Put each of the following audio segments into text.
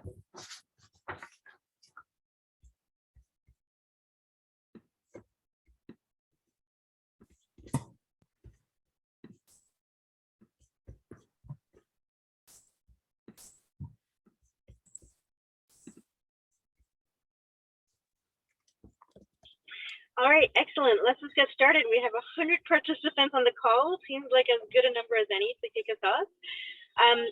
All right, excellent. Let's just get started. We have 100 participants on the call. Seems like as good a number as any to kick us off.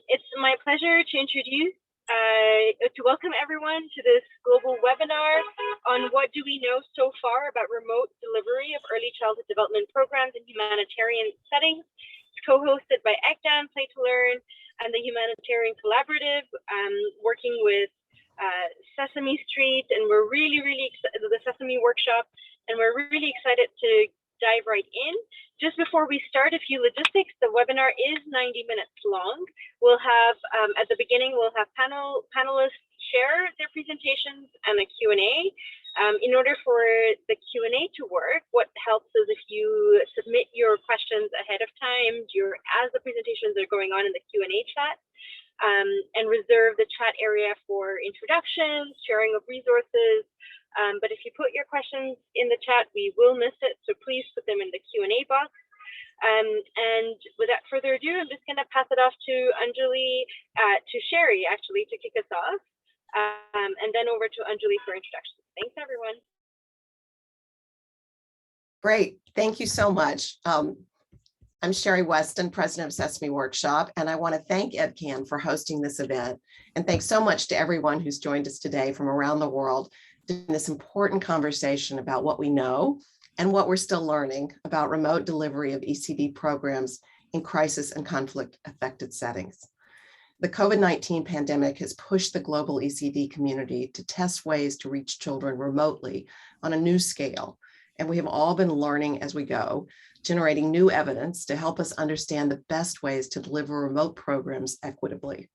It's my pleasure to introduce, to welcome everyone to this global webinar on what do we know so far about remote delivery of early childhood development programs in humanitarian settings. It's co-hosted by ECDAN, Play to Learn, and the Humanitarian Collaborative, working with Sesame Street, and we're really excited, the Sesame Workshop, and we're really excited to dive right in. Just before we start, a few logistics. The webinar is 90 minutes long. We'll have, at the beginning, we'll have panelists share their presentations and a Q&A. In order for the Q&A to work, what helps is if you submit your questions ahead of time as the presentations are going on in the Q&A chat, and reserve the chat area for introductions, sharing of resources. But if you put your questions in the chat, we will miss it. So please put them in the Q&A box. And without further ado, I'm just going to pass it off to Anjali, to Sherry, actually, to kick us off, and then over to Anjali for introductions. Thanks, everyone. Great. Thank you so much. I'm Sherry Weston, president of Sesame Workshop, and I want to thank EdCan for hosting this event. And thanks so much to everyone who's joined us today from around the world in this important conversation about what we know and what we're still learning about remote delivery of ECD programs in crisis and conflict affected settings. The COVID-19 pandemic has pushed the global ECD community to test ways to reach children remotely on a new scale. And we have all been learning as we go, generating new evidence to help us understand the best ways to deliver remote programs equitably.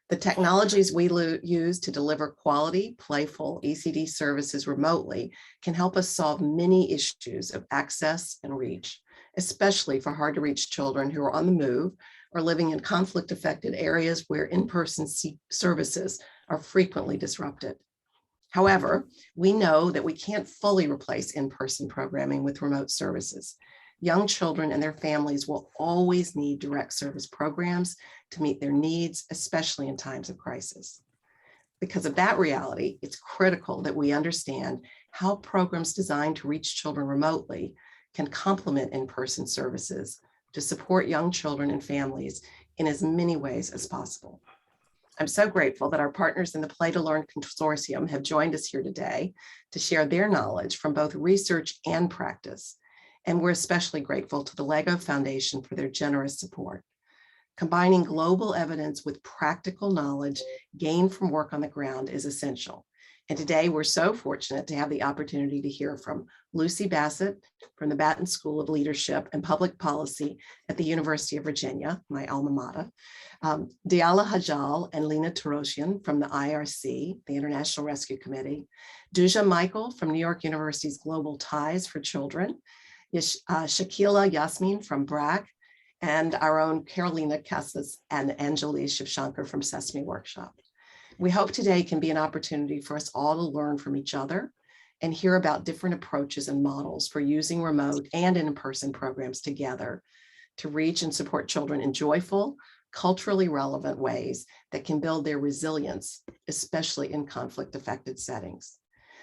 The technologies we use to deliver quality, playful ECD services remotely can help us solve many issues of access and reach, especially for hard to reach children who are on the move or living in conflict affected areas where in-person services are frequently disrupted. However, we know that we can't fully replace in-person programming with remote services. Young children and their families will always need direct service programs to meet their needs, especially in times of crisis. Because of that reality, it's critical that we understand how programs designed to reach children remotely can complement in-person services to support young children and families in as many ways as possible. I'm so grateful that our partners in the Play to Learn Consortium have joined us here today to share their knowledge from both research and practice. And we're especially grateful to the LEGO Foundation for their generous support. Combining global evidence with practical knowledge gained from work on the ground is essential. And today we're so fortunate to have the opportunity to hear from Lucy Bassett from the Batten School of Leadership and Public Policy at the University of Virginia, my alma mater, Diala Hajal and Lena Taroshian from the IRC, the International Rescue Committee, Duja Michael from New York University's Global Ties for Children, Shakila Yasmin from BRAC, and our own Carolina Casas and Anjali Shivshankar from Sesame Workshop. We hope today can be an opportunity for us all to learn from each other and hear about different approaches and models for using remote and in-person programs together to reach and support children in joyful, culturally relevant ways that can build their resilience, especially in conflict-affected settings.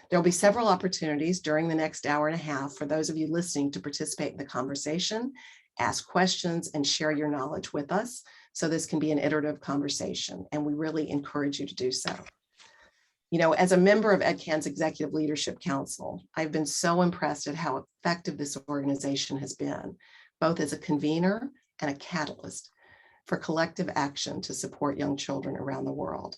There'll be several opportunities during the next hour and a half for those of you listening to participate in the conversation, ask questions, and share your knowledge with us. So this can be an iterative conversation, and we really encourage you to do so. You know, as a member of EdCan's Executive Leadership Council, I've been so impressed at how effective this organization has been, both as a convener and a catalyst for collective action to support young children around the world.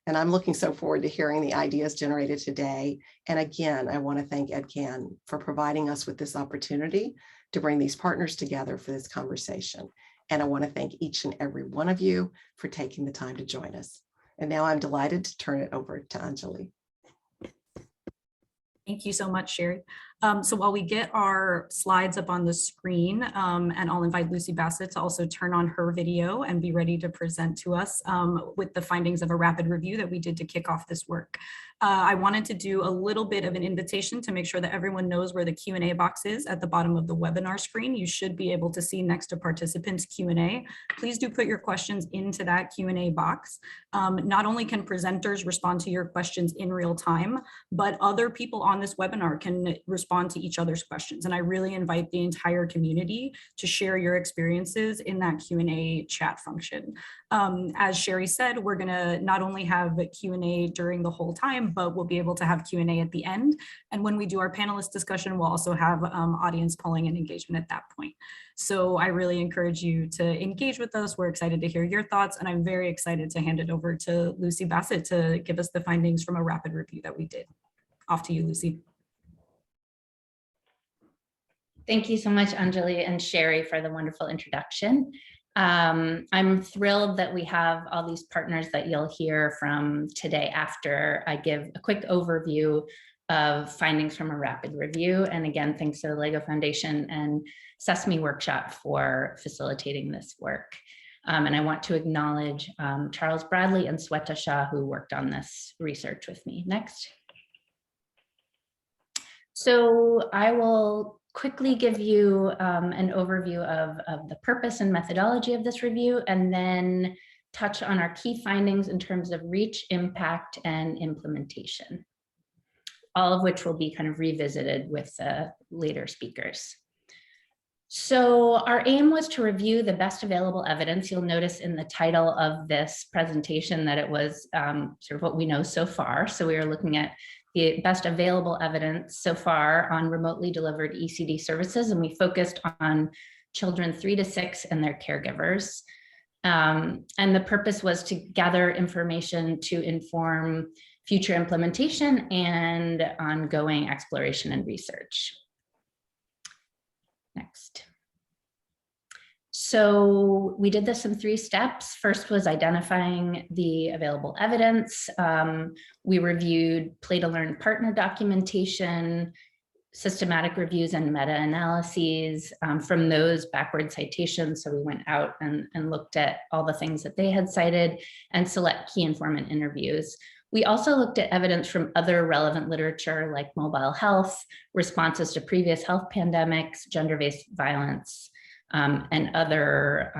And I'm looking so forward to hearing the ideas generated today. And again, I want to thank EdCan for providing us with this opportunity to bring these partners together for this conversation. And I want to thank each and every one of you for taking the time to join us. And now I'm delighted to turn it over to Anjali. Thank you so much, Sherry. So while we get our slides up on the screen, and I'll invite Lucy Bassett to also turn on her video and be ready to present to us with the findings of a rapid review that we did to kick off this work. I wanted to do a little bit of an invitation to make sure that everyone knows where the Q&A box is at the bottom of the webinar screen. You should be able to see next to participants Q&A. Please do put your questions into that Q&A box. Not only can presenters respond to your questions in real time, but other people on this webinar can respond to each other's questions. And I really invite the entire community to share your experiences in that Q&A chat function. As Sherry said, we're gonna not only have Q&A during the whole time, but we'll be able to have Q&A at the end. And when we do our panelist discussion, we'll also have audience polling and engagement at that point. So I really encourage you to engage with us. We're excited to hear your thoughts, and I'm very excited to hand it over to Lucy Bassett to give us the findings from a rapid review that we did. Off to you, Lucy. Thank you so much, Anjali and Sherry, for the wonderful introduction. I'm thrilled that we have all these partners that you'll hear from today after I give a quick overview of findings from a rapid review. And again, thanks to the LEGO Foundation and Sesame Workshop for facilitating this work. And I want to acknowledge Charles Bradley and Sweta Shah, who worked on this research with me. Next. So I will quickly give you an overview of the purpose and methodology of this review, and then touch on our key findings in terms of reach, impact, and implementation, all of which will be kind of revisited with later speakers. So our aim was to review the best available evidence. You'll notice in the title of this presentation that it was sort of what we know so far. So we are looking at the best available evidence so far on remotely delivered ECD services, and we focused on children 3 to 6 and their caregivers. And the purpose was to gather information to inform future implementation and ongoing exploration and research. Next. So we did this in 3 steps. First was identifying the available evidence. We reviewed Play to Learn partner documentation, systematic reviews and meta-analyses from those backward citations. So we went out and looked at all the things that they had cited and select key informant interviews. We also looked at evidence from other relevant literature like mobile health, responses to previous health pandemics, gender-based violence, and other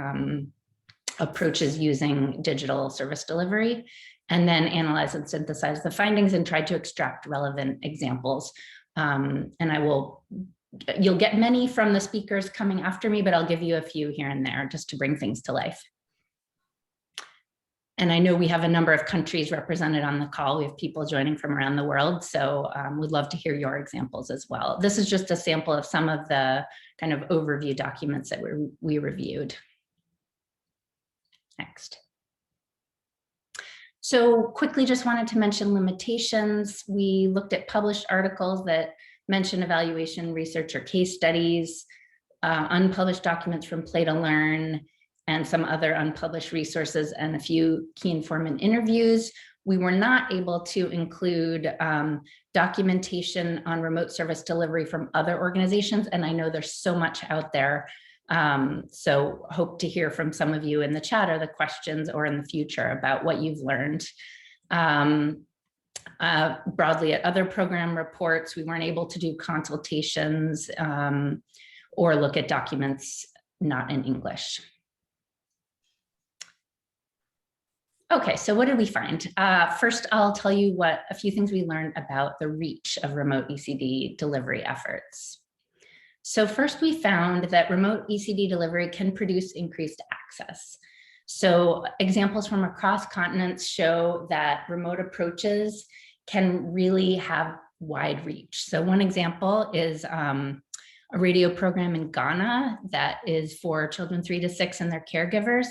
approaches using digital service delivery, and then analyze and synthesize the findings and try to extract relevant examples. And you'll get many from the speakers coming after me, but I'll give you a few here and there just to bring things to life. And I know we have a number of countries represented on the call. We have people joining from around the world, so we'd love to hear your examples as well. This is just a sample of some of the kind of overview documents that we reviewed. Next. So quickly, just wanted to mention limitations. We looked at published articles that mention evaluation, research, or case studies, unpublished documents from Play to Learn, and some other unpublished resources, and a few key informant interviews. We were not able to include documentation on remote service delivery from other organizations, and I know there's so much out there. So hope to hear from some of you in the chat or the questions or in the future about what you've learned. Broadly at other program reports, we weren't able to do consultations or look at documents not in English. Okay, so what did we find? First, I'll tell you a few things we learned about the reach of remote ECD delivery efforts. So first, we found that remote ECD delivery can produce increased access. So examples from across continents show that remote approaches can really have wide reach. So one example is a radio program in Ghana that is for children 3 to 6 and their caregivers,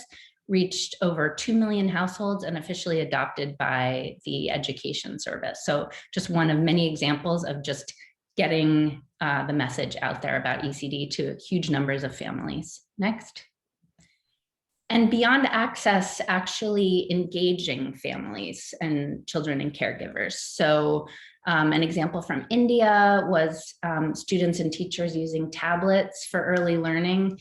reached over 2 million households and officially adopted by the Education Service. So just one of many examples of just getting the message out there about ECD to huge numbers of families. Next. And beyond access, actually engaging families and children and caregivers. So An example from India was students and teachers using tablets for early learning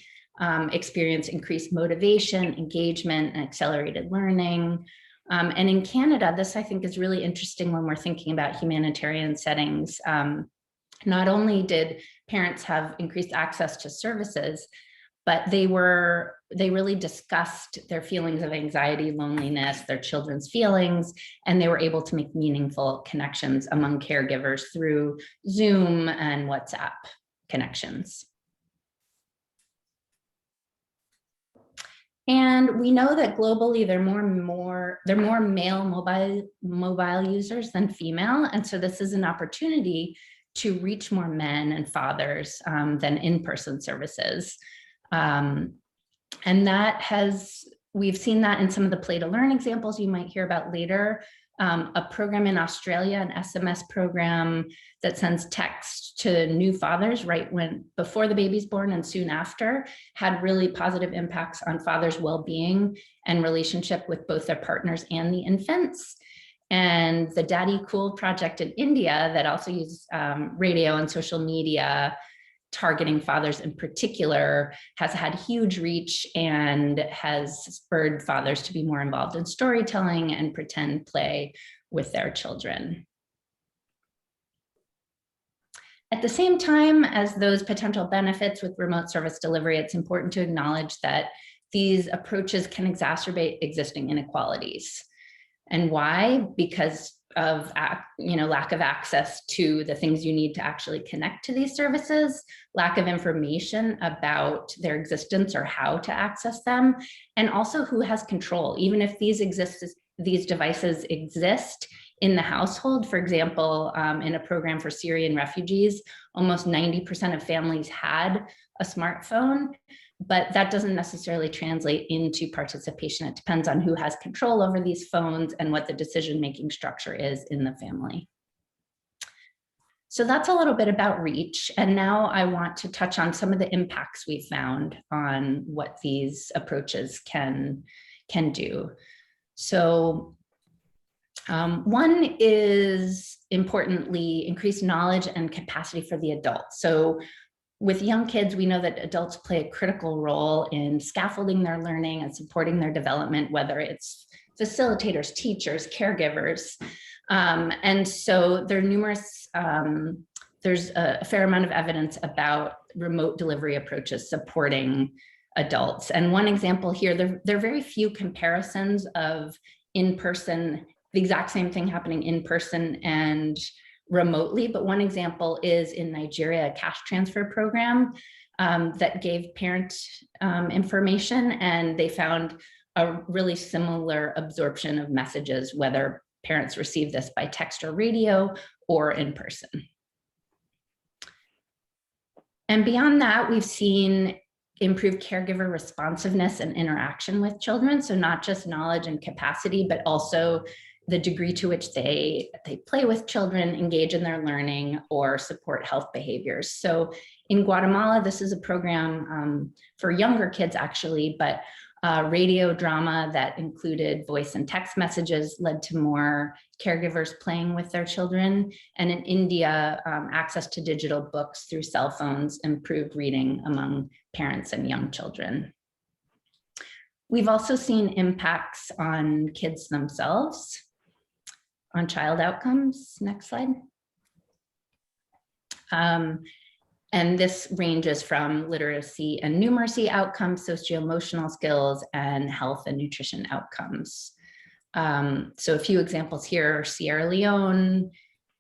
experience increased motivation, engagement, and accelerated learning. And in Canada, this I think is really interesting when we're thinking about humanitarian settings. Not only did parents have increased access to services, but they really discussed their feelings of anxiety, loneliness, their children's feelings, and they were able to make meaningful connections among caregivers through Zoom and WhatsApp connections. And we know that globally there are more male mobile users than female, and so this is an opportunity to reach more men and fathers than in-person services. And we've seen that in some of the play to learn examples you might hear about later. A program in Australia, an SMS program that sends text to new fathers before the baby's born and soon after, had really positive impacts on fathers' well-being and relationship with both their partners and the infants. And the Daddy Cool project in India that also uses radio and social media targeting fathers in particular has had huge reach and has spurred fathers to be more involved in storytelling and pretend play with their children. At the same time as those potential benefits with remote service delivery, it's important to acknowledge that these approaches can exacerbate existing inequalities. And why? Because of lack of access to the things you need to actually connect to these services, lack of information about their existence or how to access them, and also who has control. Even if these devices exist in the household, for example, in a program for Syrian refugees, almost 90% of families had a smartphone, but that doesn't necessarily translate into participation. It depends on who has control over these phones and what the decision-making structure is in the family. So that's a little bit about Reach. And now I want to touch on some of the impacts we found on what these approaches can do. So one is, importantly, increased knowledge and capacity for the adult. So with young kids, we know that adults play a critical role in scaffolding their learning and supporting their development, whether it's facilitators, teachers, caregivers. And so there are numerous, there's a fair amount of evidence about remote delivery approaches supporting adults. And one example here, there are very few comparisons of in-person, the exact same thing happening in person and remotely, but one example is in Nigeria, a cash transfer program that gave parent information, and they found a really similar absorption of messages, whether parents receive this by text or radio or in person. And beyond that, we've seen improved caregiver responsiveness and interaction with children. So not just knowledge and capacity, but also the degree to which they play with children, engage in their learning, or support health behaviors. So in Guatemala, this is a program for younger kids actually, but radio drama that included voice and text messages led to more caregivers playing with their children. And in India, access to digital books through cell phones improved reading among parents and young children. We've also seen impacts on kids themselves, on child outcomes. Next slide. And this ranges from literacy and numeracy outcomes, socio-emotional skills, and health and nutrition outcomes. So a few examples here: Sierra Leone,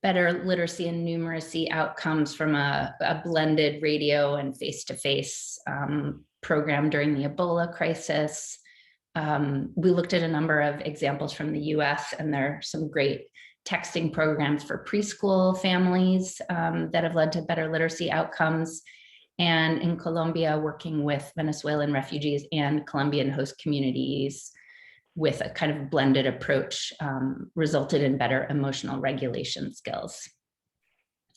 better literacy and numeracy outcomes from a blended radio and face-to-face program during the Ebola crisis. We looked at a number of examples from the US, and there are some great texting programs for preschool families that have led to better literacy outcomes. And in Colombia, working with Venezuelan refugees and Colombian host communities with a kind of blended approach resulted in better emotional regulation skills.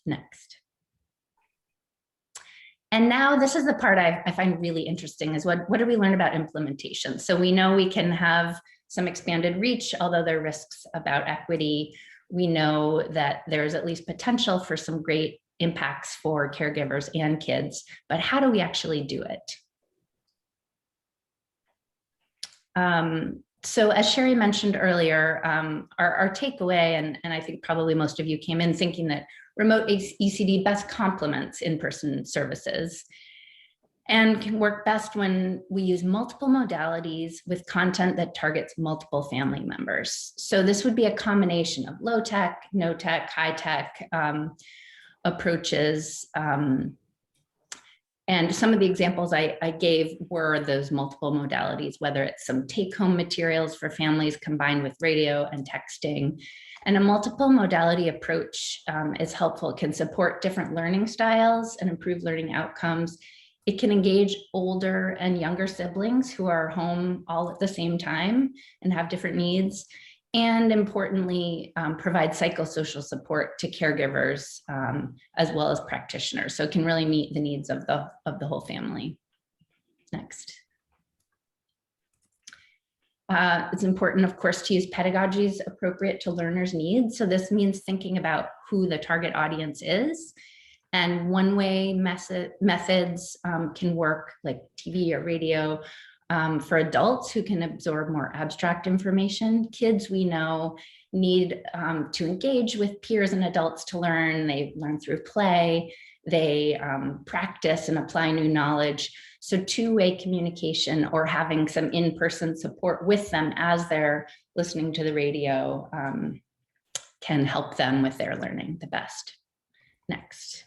Next. And now this is the part I find really interesting, is what do we learn about implementation? So we know we can have some expanded reach, although there are risks about equity. we know that there's at least potential for some great impacts for caregivers and kids, but how do we actually do it? So as Sherry mentioned earlier, our takeaway, and I think probably most of you came in thinking that remote ECD best complements in-person services and can work best when we use multiple modalities with content that targets multiple family members. So this would be a combination of low tech, no tech, high tech approaches. And some of the examples I gave were those multiple modalities, whether it's some take-home materials for families combined with radio and texting. And a multiple modality approach is helpful. It can support different learning styles and improve learning outcomes. It can engage older and younger siblings who are home all at the same time and have different needs. And importantly, provide psychosocial support to caregivers as well as practitioners. So it can really meet the needs of the whole family. Next. It's important, of course, to use pedagogies appropriate to learners' needs. So this means thinking about who the target audience is. And one-way methods can work, like TV or radio, for adults who can absorb more abstract information. Kids, we know, need to engage with peers and adults to learn. They learn through play. They practice and apply new knowledge. So two-way communication or having some in-person support with them as they're listening to the radio can help them with their learning the best. Next.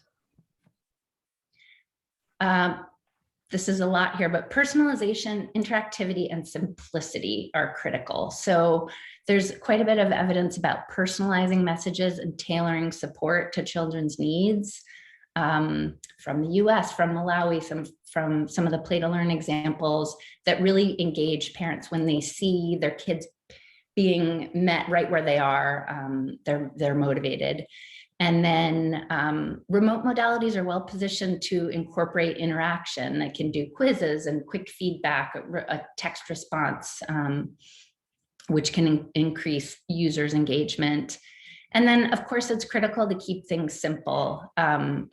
This is a lot here, but personalization, interactivity, and simplicity are critical. So there's quite a bit of evidence about personalizing messages and tailoring support to children's needs from the US, from Malawi, from some of the Play to Learn examples that really engage parents when they see their kids being met right where they are, they're motivated. And then remote modalities are well positioned to incorporate interaction. They can do quizzes and quick feedback, a text response, which can increase users' engagement. And then, of course, it's critical to keep things simple,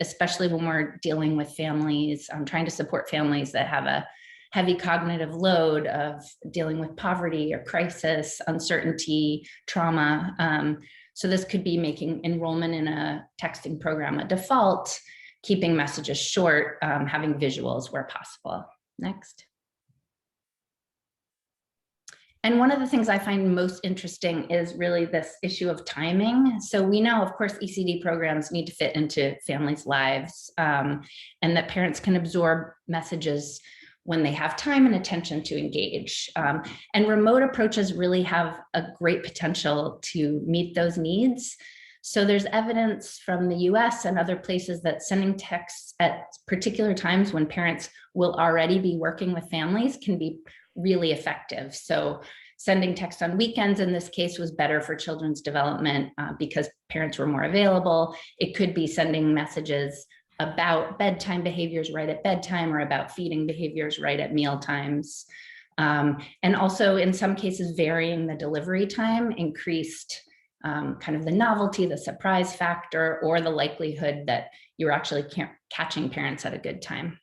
especially when we're dealing with families, trying to support families that have a heavy cognitive load of dealing with poverty or crisis, uncertainty, trauma. So this could be making enrollment in a texting program a default, keeping messages short, having visuals where possible. Next. And one of the things I find most interesting is really this issue of timing. So we know, of course, ECD programs need to fit into families' lives and that parents can absorb messages when they have time and attention to engage. And remote approaches really have a great potential to meet those needs. So there's evidence from the US and other places that sending texts at particular times when parents will already be working with families can be really effective. So sending text on weekends in this case was better for children's development because parents were more available. It could be sending messages about bedtime behaviors right at bedtime or about feeding behaviors right at meal times. And also in some cases, varying the delivery time increased kind of the novelty, the surprise factor, or the likelihood that you're actually catching parents at a good time.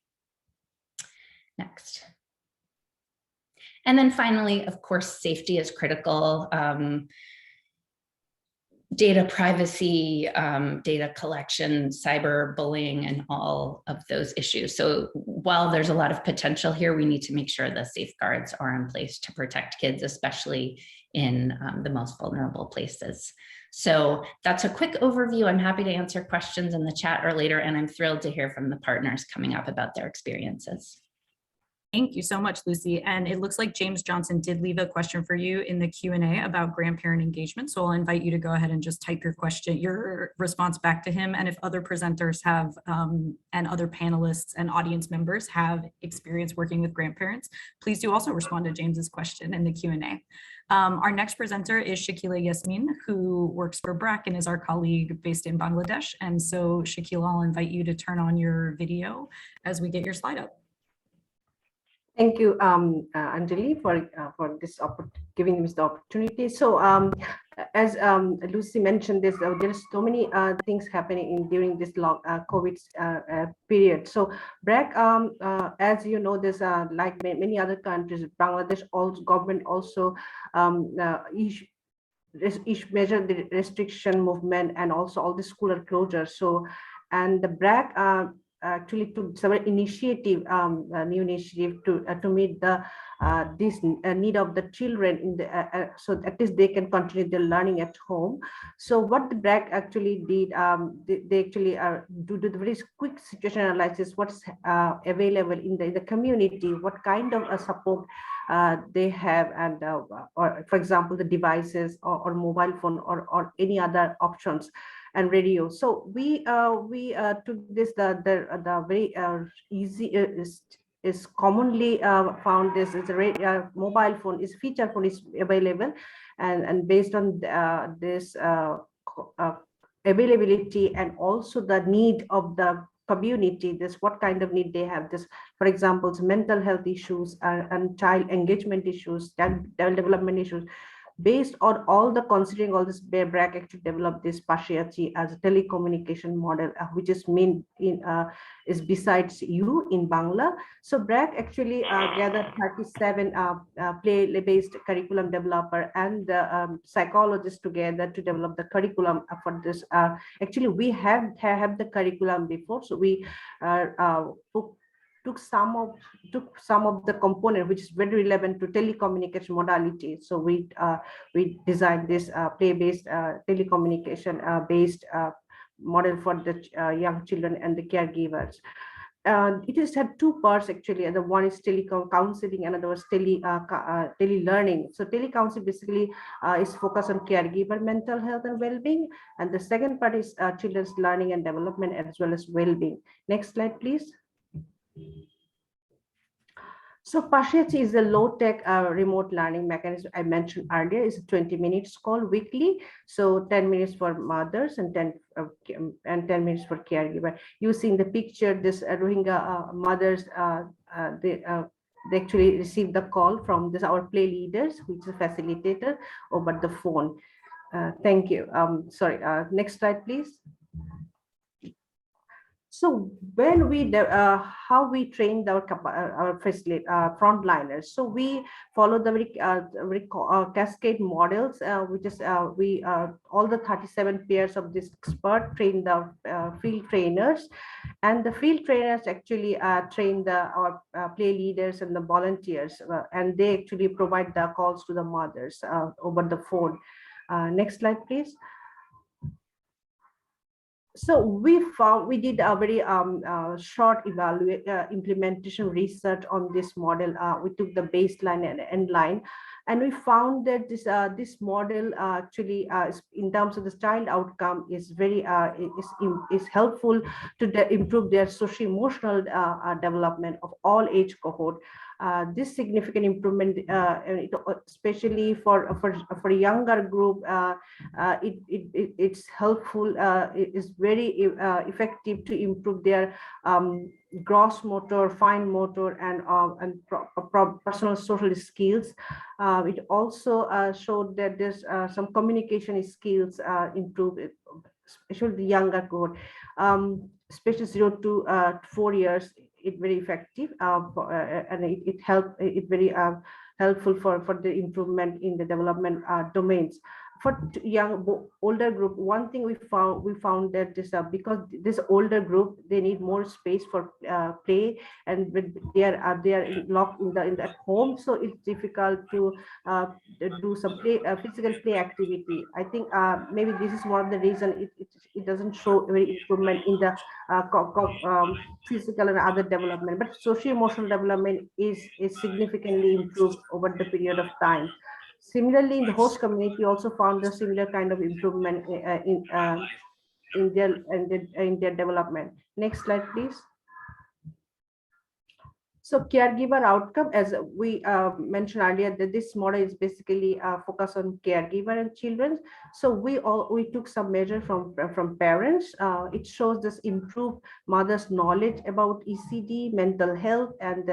Next. And then finally, of course, safety is critical. Data privacy, data collection, cyberbullying, and all of those issues. So while there's a lot of potential here, we need to make sure the safeguards are in place to protect kids, especially in the most vulnerable places. So that's a quick overview. I'm happy to answer questions in the chat or later, and I'm thrilled to hear from the partners coming up about their experiences. Thank you so much, Lucy. And it looks like James Johnson did leave a question for you in the Q&A about grandparent engagement. So I'll invite you to go ahead and just type your response back to him. And if other presenters have, and other panelists and audience members have experience working with grandparents, please do also respond to James's question in the Q&A. Our next presenter is Shakila Yasmin, who works for BRAC and is our colleague based in Bangladesh. And so Shakila, I'll invite you to turn on your video as we get your slide up. Thank you, Anjali, for this giving me the opportunity. So as Lucy mentioned, there's so many things happening during this long COVID period. So BRAC, as you know, there's like many other countries, Bangladesh also government also measure the restriction movement and also all the school are closure. So, and the BRAC actually took some initiative, new initiative to meet the this need of the children in the so at least they can continue their learning at home. So what the BRAC actually did, they actually do the very quick situation analysis, what's available in the community, what kind of support they have, and or for example the devices or mobile phone or any other options and radio. So we took this the very easy is commonly found. This is a mobile phone is feature phone is available, and based on this availability and also the need of the community, this what kind of need they have, this for example mental health issues and child engagement issues, child development issues. Based on all the considering all this, BRAC actually developed this Pashiachi as a telecommunication model, which is main in is besides you in Bangla. So BRAC actually gathered 37 play-based curriculum developer and psychologists together to develop the curriculum for this. Actually, we have the curriculum before, so we took some of the component which is very relevant to telecommunication modality. So we designed this play-based telecommunication based model for the young children and the caregivers. It has had two parts actually. The one is counseling, another was tele-learning. So tele-counseling basically is focused on caregiver mental health and well-being, and the second part is children's learning and development as well as well-being. Next slide, please. So Pashiachi is a low-tech remote learning mechanism I mentioned earlier. It's a 20 minutes call weekly. So 10 minutes for mothers and 10 minutes for caregiver. Using the picture, this Rohingya mothers, they actually received the call from this our play leaders, which is a facilitator, over the phone. Thank you. Sorry, next slide, please. So when we how we trained our frontliners, so we follow the very cascade models, which is all the 37 pairs of this expert trained the field trainers, and the field trainers actually train our play leaders and the volunteers, and they actually provide the calls to the mothers over the phone. Next slide, please. So we did a very short implementation research on this model. We took the baseline and end line, and we found that this model actually in terms of the child outcome is very is helpful to improve their socio-emotional development of all age cohort. This significant improvement, especially for a younger group, it's helpful. It is very effective to improve their gross motor, fine motor, and personal social skills. It also showed that there's some communication skills improved, especially the younger cohort, especially 0 to 4 years. It's very effective, and it very helpful for the improvement in the development domains. For older group, one thing we found that this because this older group, they need more space for play, and they are locked in the home, so it's difficult to do some physical play activity. I think maybe this is one of the reason it doesn't show very improvement in the physical and other development, but socio-emotional development is significantly improved over the period of time. Similarly, in the host community also found a similar kind of improvement in their development. Next slide, please. So caregiver outcome, as we mentioned earlier, that this model is basically focused on caregiver and children. So we took some measure from parents. It shows this improved mother's knowledge about ECD, mental health, and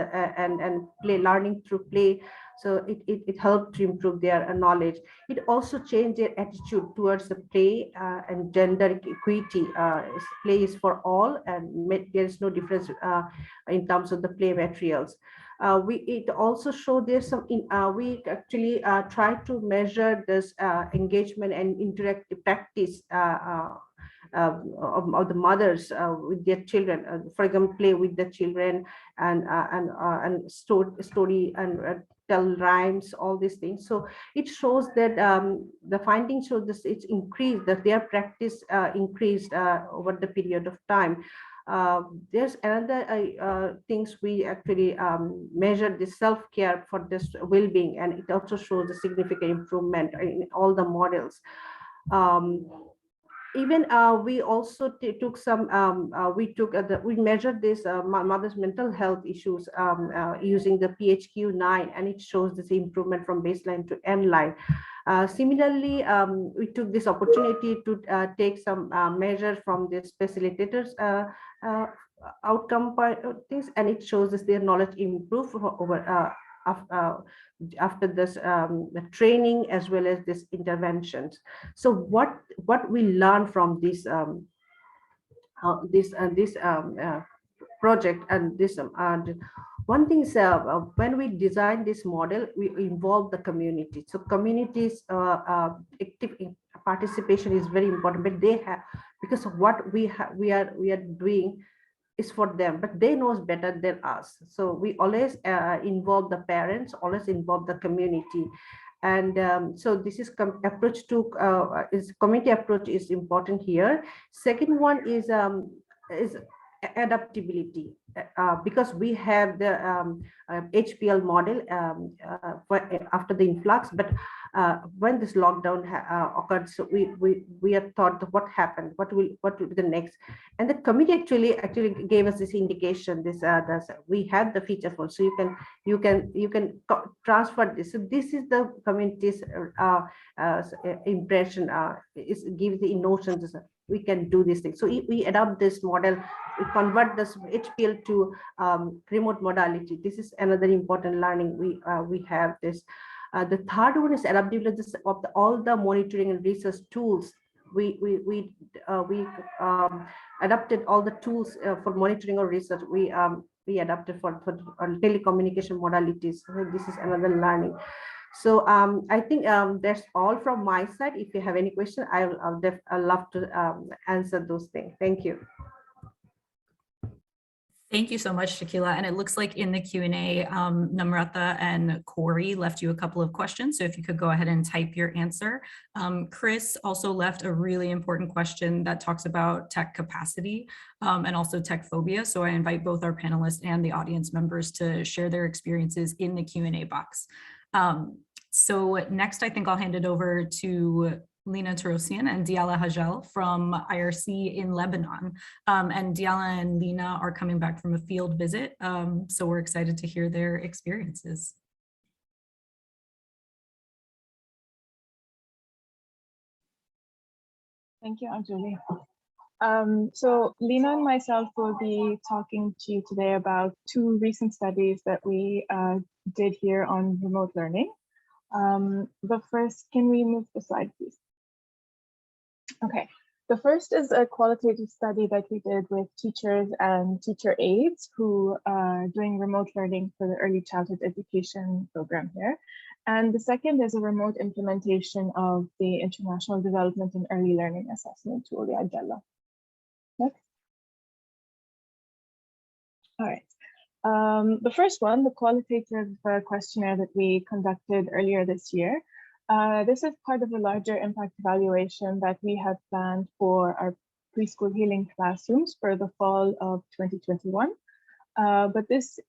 play, learning through play. So it helped to improve their knowledge. It also changed their attitude towards the play and gender equity. Play is for all, and there is no difference in terms of the play materials. It also showed there's some, we actually try to measure this engagement and interactive practice of the mothers with their children, for example, play with the children and story and tell rhymes, all these things. So it shows that the findings show this, it's increased, that their practice increased over the period of time. There's another things we actually measure the self-care for this well-being, and it also shows a significant improvement in all the models. Even we also took some we measured this mother's mental health issues using the PHQ-9, and it shows this improvement from baseline to end line. Similarly, we took this opportunity to take some measures from the facilitators outcome things, and it shows us their knowledge improve over after this the training as well as this interventions. So what we learn from this project and this one thing is when we design this model, we involve the community. So communities active participation is very important, but they have, because of what we are doing is for them, but they knows better than us. So we always involve the parents, always involve the community. And so this is approach to community approach is important here. Second one is adaptability, because we have the HPL model after the influx, but when this lockdown occurred, so we have thought what happened, what will be the next, and the committee actually gave us this indication. This we have the feature phone, so you can transfer this. So this is the community's impression. It gives the notions we can do this thing. So we adopt this model, we convert this HPL to remote modality. This is another important learning we have this. The third one is adaptability of all the monitoring and research tools. We adapted all the tools for monitoring or research. We adapted for telecommunication modalities. So this is another learning. So I think that's all from my side. If you have any question, I'll love to answer those things. Thank you. Thank you so much, Shakila. And it looks like in the Q&A, Namrata and Corey left you a couple of questions. So if you could go ahead and type your answer. Chris also left a really important question that talks about tech capacity and also tech phobia. So I invite both our panelists and the audience members to share their experiences in the Q&A box. So next, I think I'll hand it over to Lina Tarosian and Diala Hajel from IRC in Lebanon. And Diala and Lina are coming back from a field visit. So we're excited to hear their experiences. Thank you, Anjali. So Lina and myself will be talking to you today about two recent studies that we did here on remote learning. But first, can we move the slide, please? Okay, the first is a qualitative study that we did with teachers and teacher aides who are doing remote learning for the early childhood education program here. And the second is a remote implementation of the International Development and Early Learning Assessment tool, the AGELA. Next. All right. The first one, the qualitative questionnaire that we conducted earlier this year. This is part of a larger impact evaluation that we had planned for our preschool healing classrooms for the fall of 2021. But this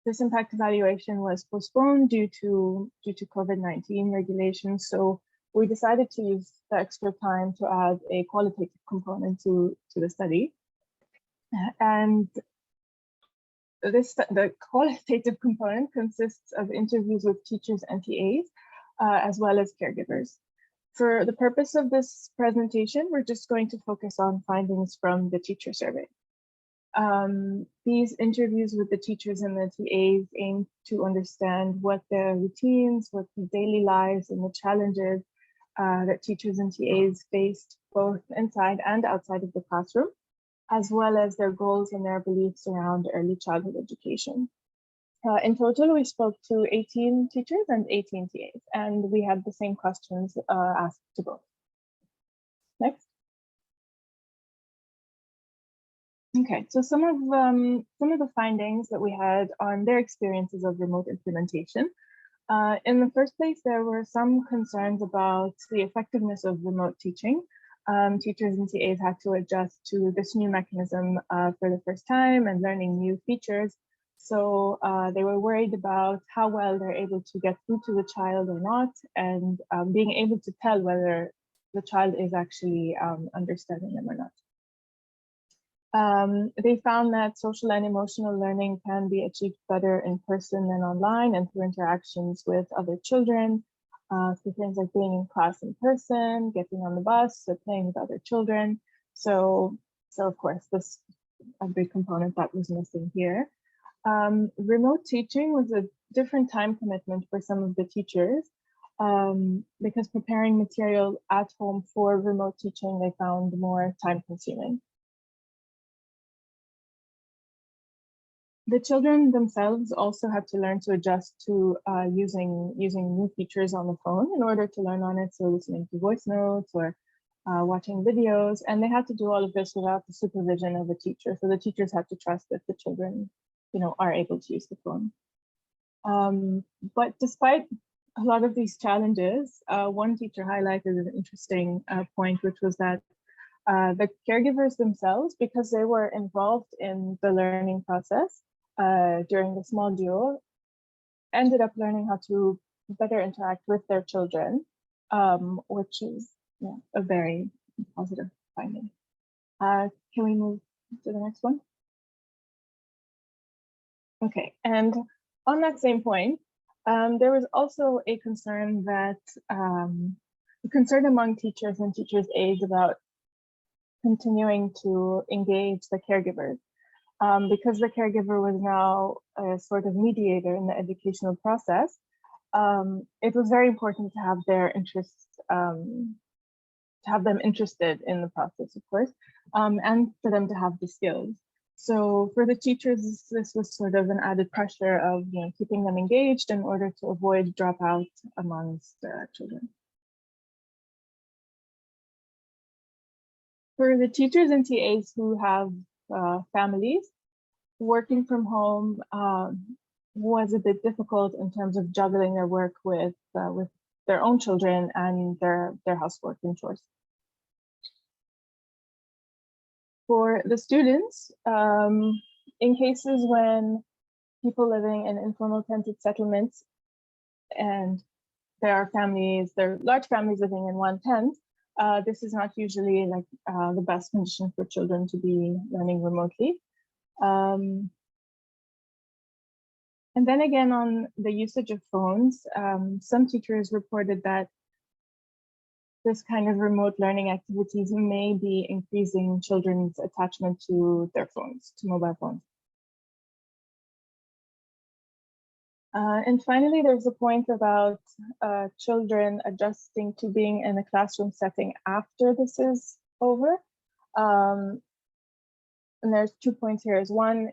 impact evaluation was postponed due to COVID-19 regulations. So we decided to use the extra time to add a qualitative component to the study. And the qualitative component consists of interviews with teachers and TAs, as well as caregivers. For the purpose of this presentation, we're just going to focus on findings from the teacher survey. These interviews with the teachers and the TAs aim to understand what their routines, what the daily lives and the challenges that teachers and TAs faced both inside and outside of the classroom, as well as their goals and their beliefs around early childhood education. In total, we spoke to 18 teachers and 18 TAs, and we had the same questions asked to both. Next. Okay, so some of the findings that we had on their experiences of remote implementation. In the first place, there were some concerns about the effectiveness of remote teaching. Teachers and TAs had to adjust to this new mechanism for the first time and learning new features. So they were worried about how well they're able to get through to the child or not, and being able to tell whether the child is actually understanding them or not. They found that social and emotional learning can be achieved better in person than online and through interactions with other children, through things like being in class in person, getting on the bus, or playing with other children. So of course, this a big component that was missing here. Remote teaching was a different time commitment for some of the teachers because preparing material at home for remote teaching they found more time consuming. The children themselves also had to learn to adjust to using new features on the phone in order to learn on it, so listening to voice notes or watching videos, and they had to do all of this without the supervision of a teacher. So the teachers had to trust that the children, are able to use the phone. But despite a lot of these challenges, one teacher highlighted an interesting point, which was that the caregivers themselves, because they were involved in the learning process during the small duo, ended up learning how to better interact with their children, which is a very positive finding. Can we move to the next one? Okay, and on that same point, there was also a concern that among teachers and teachers' aides about continuing to engage the caregivers. Because the caregiver was now a sort of mediator in the educational process, it was very important to have their interests, to have them interested in the process, of course, and for them to have the skills. So for the teachers, this was sort of an added pressure of keeping them engaged in order to avoid dropout amongst children. For the teachers and TAs who have families, working from home was a bit difficult in terms of juggling their work with their own children and their housework and chores. For the students, in cases when people living in informal tented settlements and there are large families living in one tent, this is not usually like the best condition for children to be learning remotely. And then again, on the usage of phones, some teachers reported that this kind of remote learning activities may be increasing children's attachment to their phones, to mobile phones. And finally, there's a point about children adjusting to being in a classroom setting after this is over. And there's 2 points here. Is one,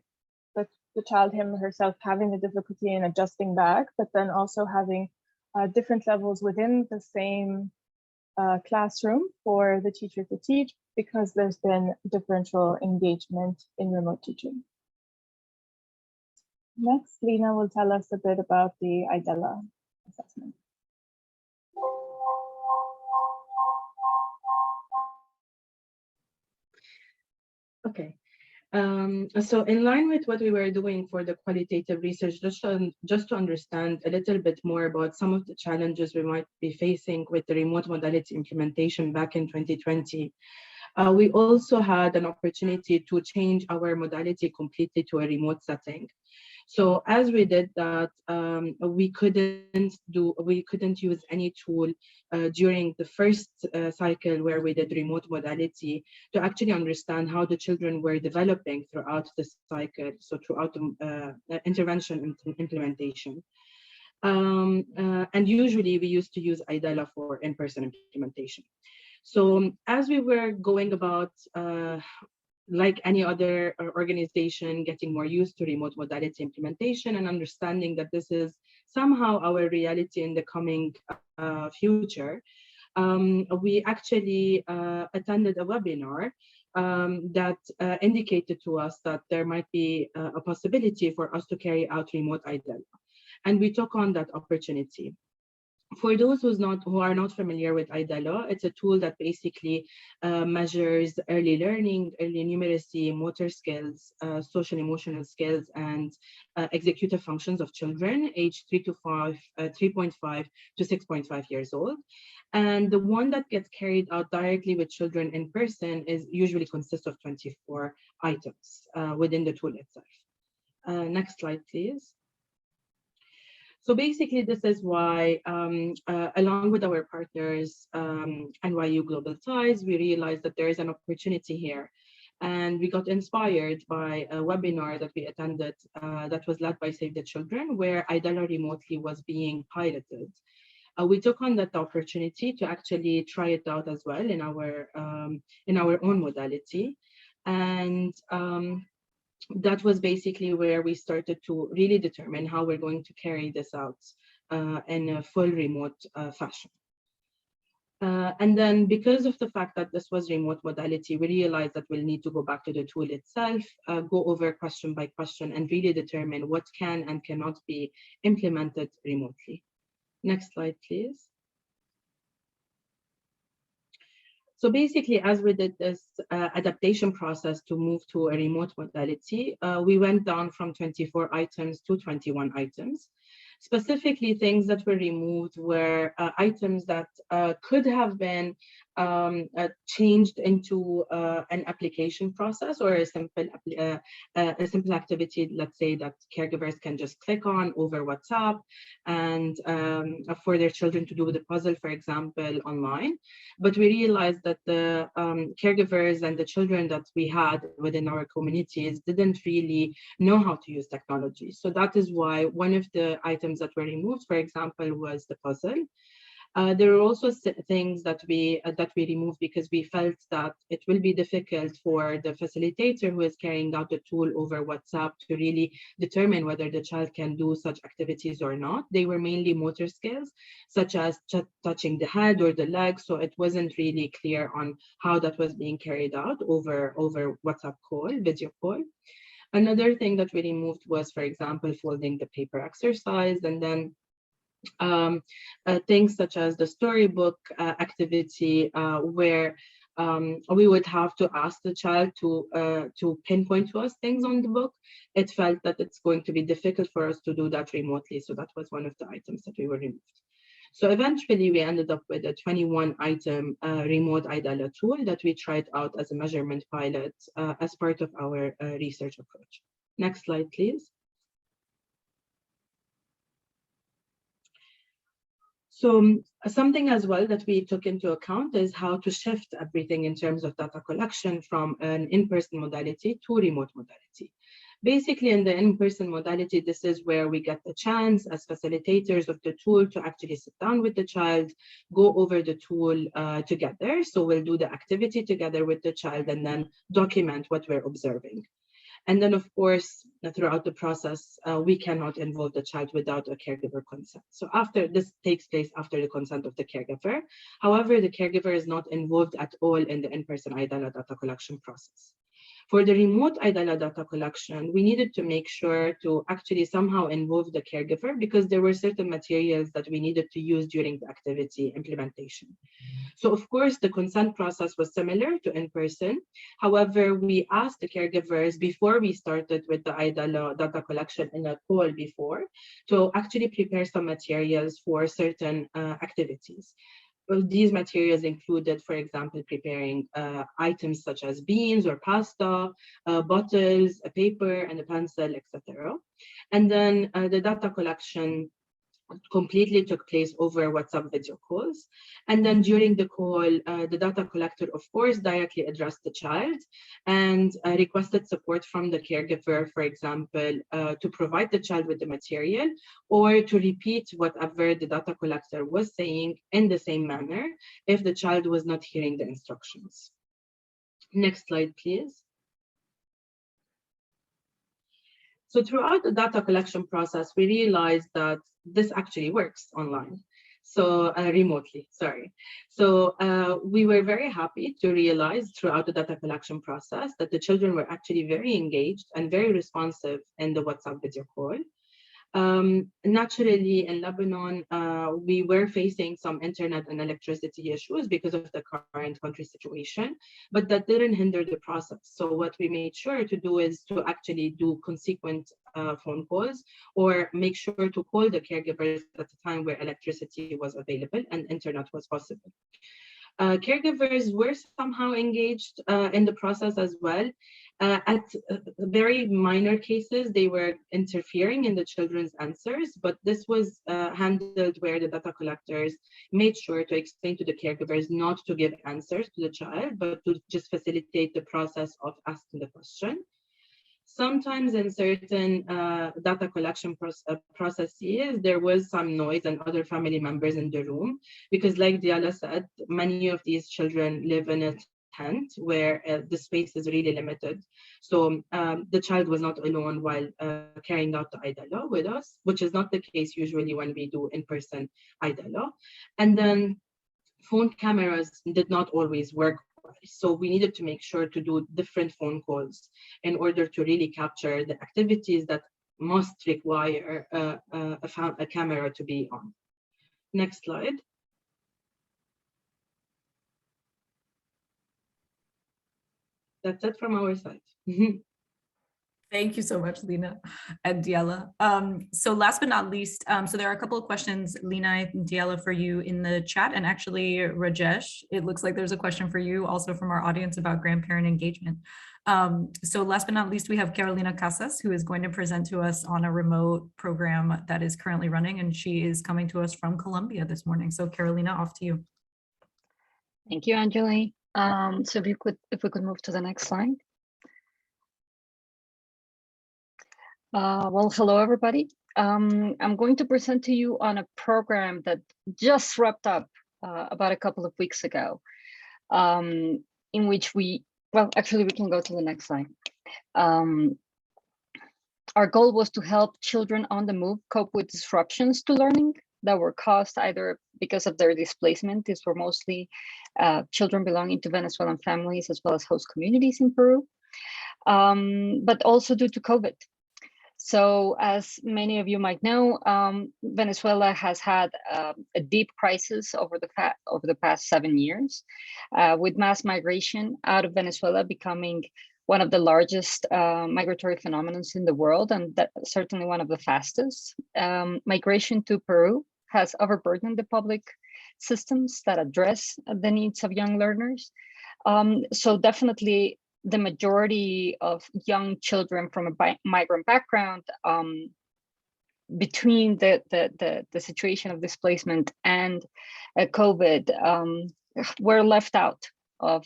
the child him or herself having the difficulty in adjusting back, but then also having different levels within the same classroom for the teacher to teach, because there's been differential engagement in remote teaching. Next, Lena will tell us a bit about the IDELA assessment. Okay. So in line with what we were doing for the qualitative research, just to understand a little bit more about some of the challenges we might be facing with the remote modality implementation back in 2020, we also had an opportunity to change our modality completely to a remote setting. So as we did that, we couldn't use any tool during the first cycle where we did remote modality to actually understand how the children were developing throughout the cycle, so throughout the intervention and implementation. And usually we used to use IDELA for in-person implementation. So as we were going about, like any other organization, getting more used to remote modality implementation and understanding that this is somehow our reality in the coming future, we actually attended a webinar that indicated to us that there might be a possibility for us to carry out remote IDELA. And we took on that opportunity. For those who are not familiar with IDELA, it's a tool that basically measures early learning, early numeracy, motor skills, social emotional skills, and executive functions of children aged 3.5 to 6.5 years old. And the one that gets carried out directly with children in person is usually consists of 24 items within the tool itself. Next slide, please. So basically, this is why, along with our partners, NYU Global Ties, we realized that there is an opportunity here. And we got inspired by a webinar that we attended that was led by Save the Children, where IDELA remotely was being piloted. We took on that opportunity to actually try it out as well in our own modality. And that was basically where we started to really determine how we're going to carry this out in a full remote fashion. And then because of the fact that this was remote modality, we realized that we'll need to go back to the tool itself, go over question by question, and really determine what can and cannot be implemented remotely. Next slide, please. So basically, as we did this adaptation process to move to a remote modality, we went down from 24 items to 21 items. Specifically, things that were removed were items that could have been changed into an application process or a simple activity, let's say, that caregivers can just click on over WhatsApp and for their children to do the puzzle, for example, online. But we realized that the caregivers and the children that we had within our communities didn't really know how to use technology. So that is why one of the items that were removed, for example, was the puzzle. There are also things that we removed because we felt that it will be difficult for the facilitator who is carrying out the tool over WhatsApp to really determine whether the child can do such activities or not. They were mainly motor skills, such as touching the head or the legs, so it wasn't really clear on how that was being carried out over WhatsApp call, video call. Another thing that we removed was, for example, folding the paper exercise, and then things such as the storybook activity, where we would have to ask the child to pinpoint to us things on the book. It felt that it's going to be difficult for us to do that remotely, so that was one of the items that we were removed. So eventually we ended up with a 21 item remote IDELA tool that we tried out as a measurement pilot as part of our research approach. Next slide, please. So something as well that we took into account is how to shift everything in terms of data collection from an in-person modality to remote modality. Basically, in the in-person modality, this is where we get the chance as facilitators of the tool to actually sit down with the child, go over the tool together. So we'll do the activity together with the child and then document what we're observing. And then, of course, throughout the process, we cannot involve the child without a caregiver consent. So after this takes place after the consent of the caregiver. However, the caregiver is not involved at all in the in-person IDELA data collection process. For the remote IDELA data collection, we needed to make sure to actually somehow involve the caregiver because there were certain materials that we needed to use during the activity implementation. So of course, the consent process was similar to in-person. However, we asked the caregivers before we started with the IDELA data collection in a call before to actually prepare some materials for certain activities. these materials included, for example, preparing items such as beans or pasta, bottles, a paper, and a pencil, etc. And then the data collection completely took place over WhatsApp video calls. And then during the call, the data collector, of course, directly addressed the child and requested support from the caregiver, for example, to provide the child with the material or to repeat whatever the data collector was saying in the same manner if the child was not hearing the instructions. Next slide, please. So throughout the data collection process, we realized that this actually works online. So remotely, sorry. So we were very happy to realize throughout the data collection process that the children were actually very engaged and very responsive in the WhatsApp video call. Naturally, in Lebanon, we were facing some internet and electricity issues because of the current country situation, but that didn't hinder the process. So what we made sure to do is to actually do consequent phone calls or make sure to call the caregivers at the time where electricity was available and internet was possible. Caregivers were somehow engaged in the process as well. At very minor cases, they were interfering in the children's answers, but this was handled where the data collectors made sure to explain to the caregivers not to give answers to the child, but to just facilitate the process of asking the question. Sometimes in certain data collection processes, there was some noise and other family members in the room, because like Diala said, many of these children live in a tent where the space is really limited. So the child was not alone while carrying out the Idala with us, which is not the case usually when we do in-person Idala. And then phone cameras did not always work. So we needed to make sure to do different phone calls in order to really capture the activities that must require a camera to be on. Next slide. That's it from our side. Thank you so much, Lina and Diala. So last but not least, so there are a couple of questions, Lina and Diala, for you in the chat. And actually, Rajesh, it looks like there's a question for you also from our audience about grandparent engagement. So last but not least, we have Carolina Casas, who is going to present to us on a remote program that is currently running, and she is coming to us from Colombia this morning. So Carolina, off to you. Thank you, Anjali. So if we could move to the next slide. Well, hello, everybody. I'm going to present to you on a program that just wrapped up about a couple of weeks ago, in which well, actually, we can go to the next slide. Our goal was to help children on the move cope with disruptions to learning that were caused either because of their displacement. These were mostly children belonging to Venezuelan families as well as host communities in Peru, but also due to COVID. So as many of you might know, Venezuela has had a deep crisis over the past 7 years, with mass migration out of Venezuela becoming one of the largest migratory phenomena in the world, and that certainly one of the fastest. Migration to Peru has overburdened the public systems that address the needs of young learners. So definitely, the majority of young children from a migrant background, between the situation of displacement and COVID, were left out of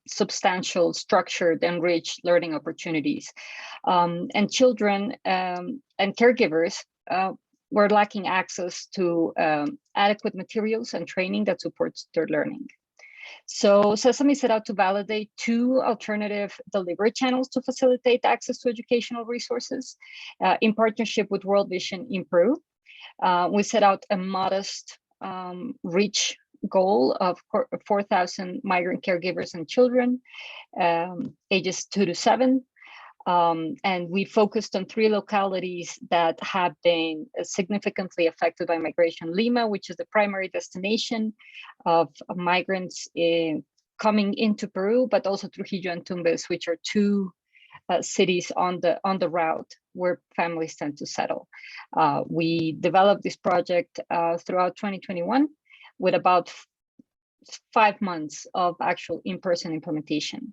substantial, structured, and rich learning opportunities. And children and caregivers were lacking access to adequate materials and training that supports their learning. So Sesame set out to validate 2 alternative delivery channels to facilitate access to educational resources in partnership with World Vision in Peru. We set out a modest reach goal of 4,000 migrant caregivers and children, ages 2 to 7. And we focused on 3 localities that have been significantly affected by migration. Lima, which is the primary destination of migrants coming into Peru, but also Trujillo and Tumbes, which are 2 cities on the route where families tend to settle. We developed this project throughout 2021 with about 5 months of actual in-person implementation.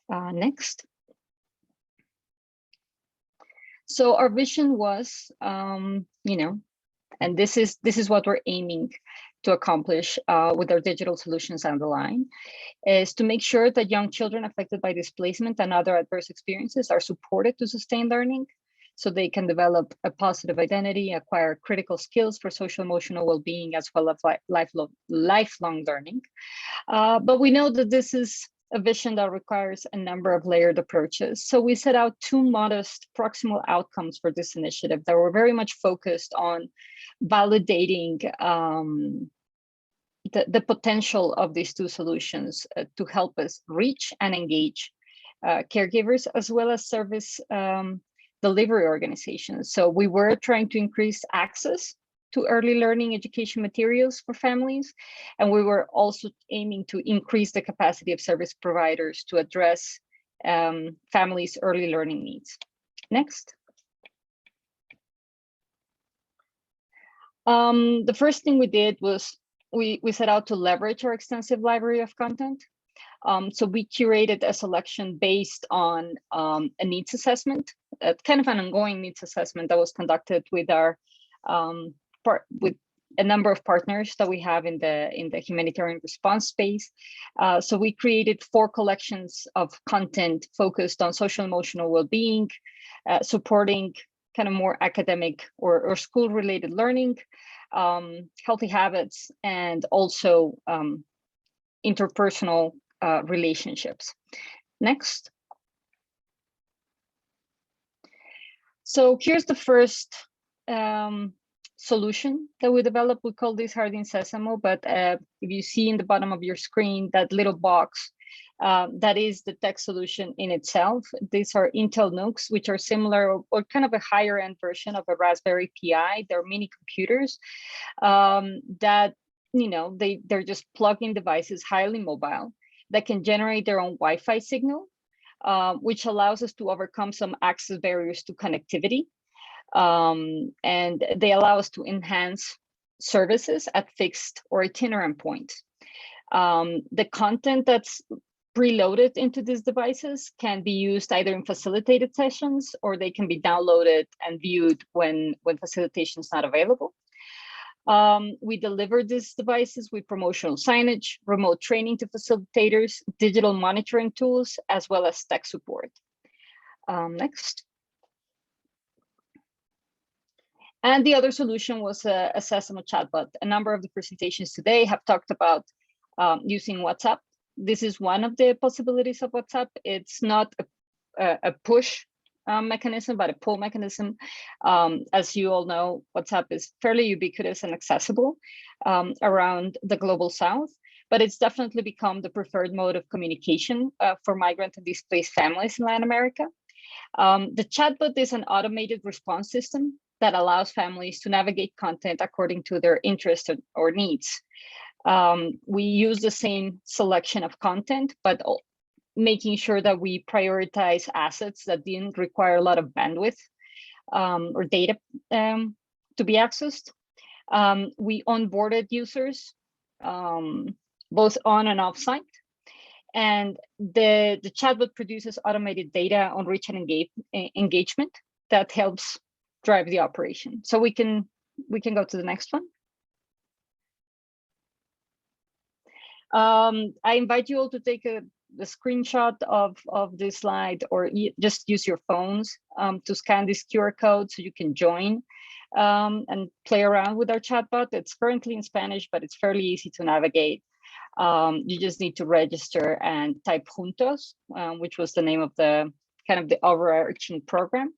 Next. So our vision was, and this is what we're aiming to accomplish with our digital solutions on the line, is to make sure that young children affected by displacement and other adverse experiences are supported to sustain learning, so they can develop a positive identity, acquire critical skills for social emotional well-being, as well as lifelong learning. But we know that this is a vision that requires a number of layered approaches. So we set out 2 modest proximal outcomes for this initiative that were very much focused on validating the potential of these 2 solutions to help us reach and engage caregivers, as well as service delivery organizations. So we were trying to increase access to early learning education materials for families. And we were also aiming to increase the capacity of service providers to address families' early learning needs. Next. The first thing we did was we set out to leverage our extensive library of content. So we curated a selection based on a needs assessment, kind of an ongoing needs assessment that was conducted with our with a number of partners that we have in the humanitarian response space. So we created 4 collections of content focused on social emotional well-being, supporting kind of more academic or school-related learning, healthy habits, and also interpersonal relationships. Next. So here's the first solution that we developed. We call this Hardin Sesamo, but if you see in the bottom of your screen, that little box, that is the tech solution in itself. These are Intel nooks, which are similar or kind of a higher end version of a Raspberry Pi. They're mini computers that, they're just plug-in devices, highly mobile, that can generate their own Wi-Fi signal, which allows us to overcome some access barriers to connectivity. And they allow us to enhance services at fixed or itinerant points. The content that's preloaded into these devices can be used either in facilitated sessions, or they can be downloaded and viewed when facilitation is not available. We deliver these devices with promotional signage, remote training to facilitators, digital monitoring tools, as well as tech support. Next. And the other solution was a Sesame chatbot. A number of the presentations today have talked about using WhatsApp. This is one of the possibilities of WhatsApp. It's not a push mechanism, but a pull mechanism. As you all know, WhatsApp is fairly ubiquitous and accessible around the global South, but it's definitely become the preferred mode of communication for migrant and displaced families in Latin America. The chatbot is an automated response system that allows families to navigate content according to their interests or needs. We use the same selection of content, but making sure that we prioritize assets that didn't require a lot of bandwidth or data to be accessed. We onboarded users both on and off site. And the chatbot produces automated data on reach and engagement that helps drive the operation. So we can go to the next one. I invite you all to take the screenshot of this slide, or just use your phones to scan this QR code so you can join and play around with our chatbot. It's currently in Spanish, but it's fairly easy to navigate. You just need to register and type Juntos, which was the name of the kind of the overarching program.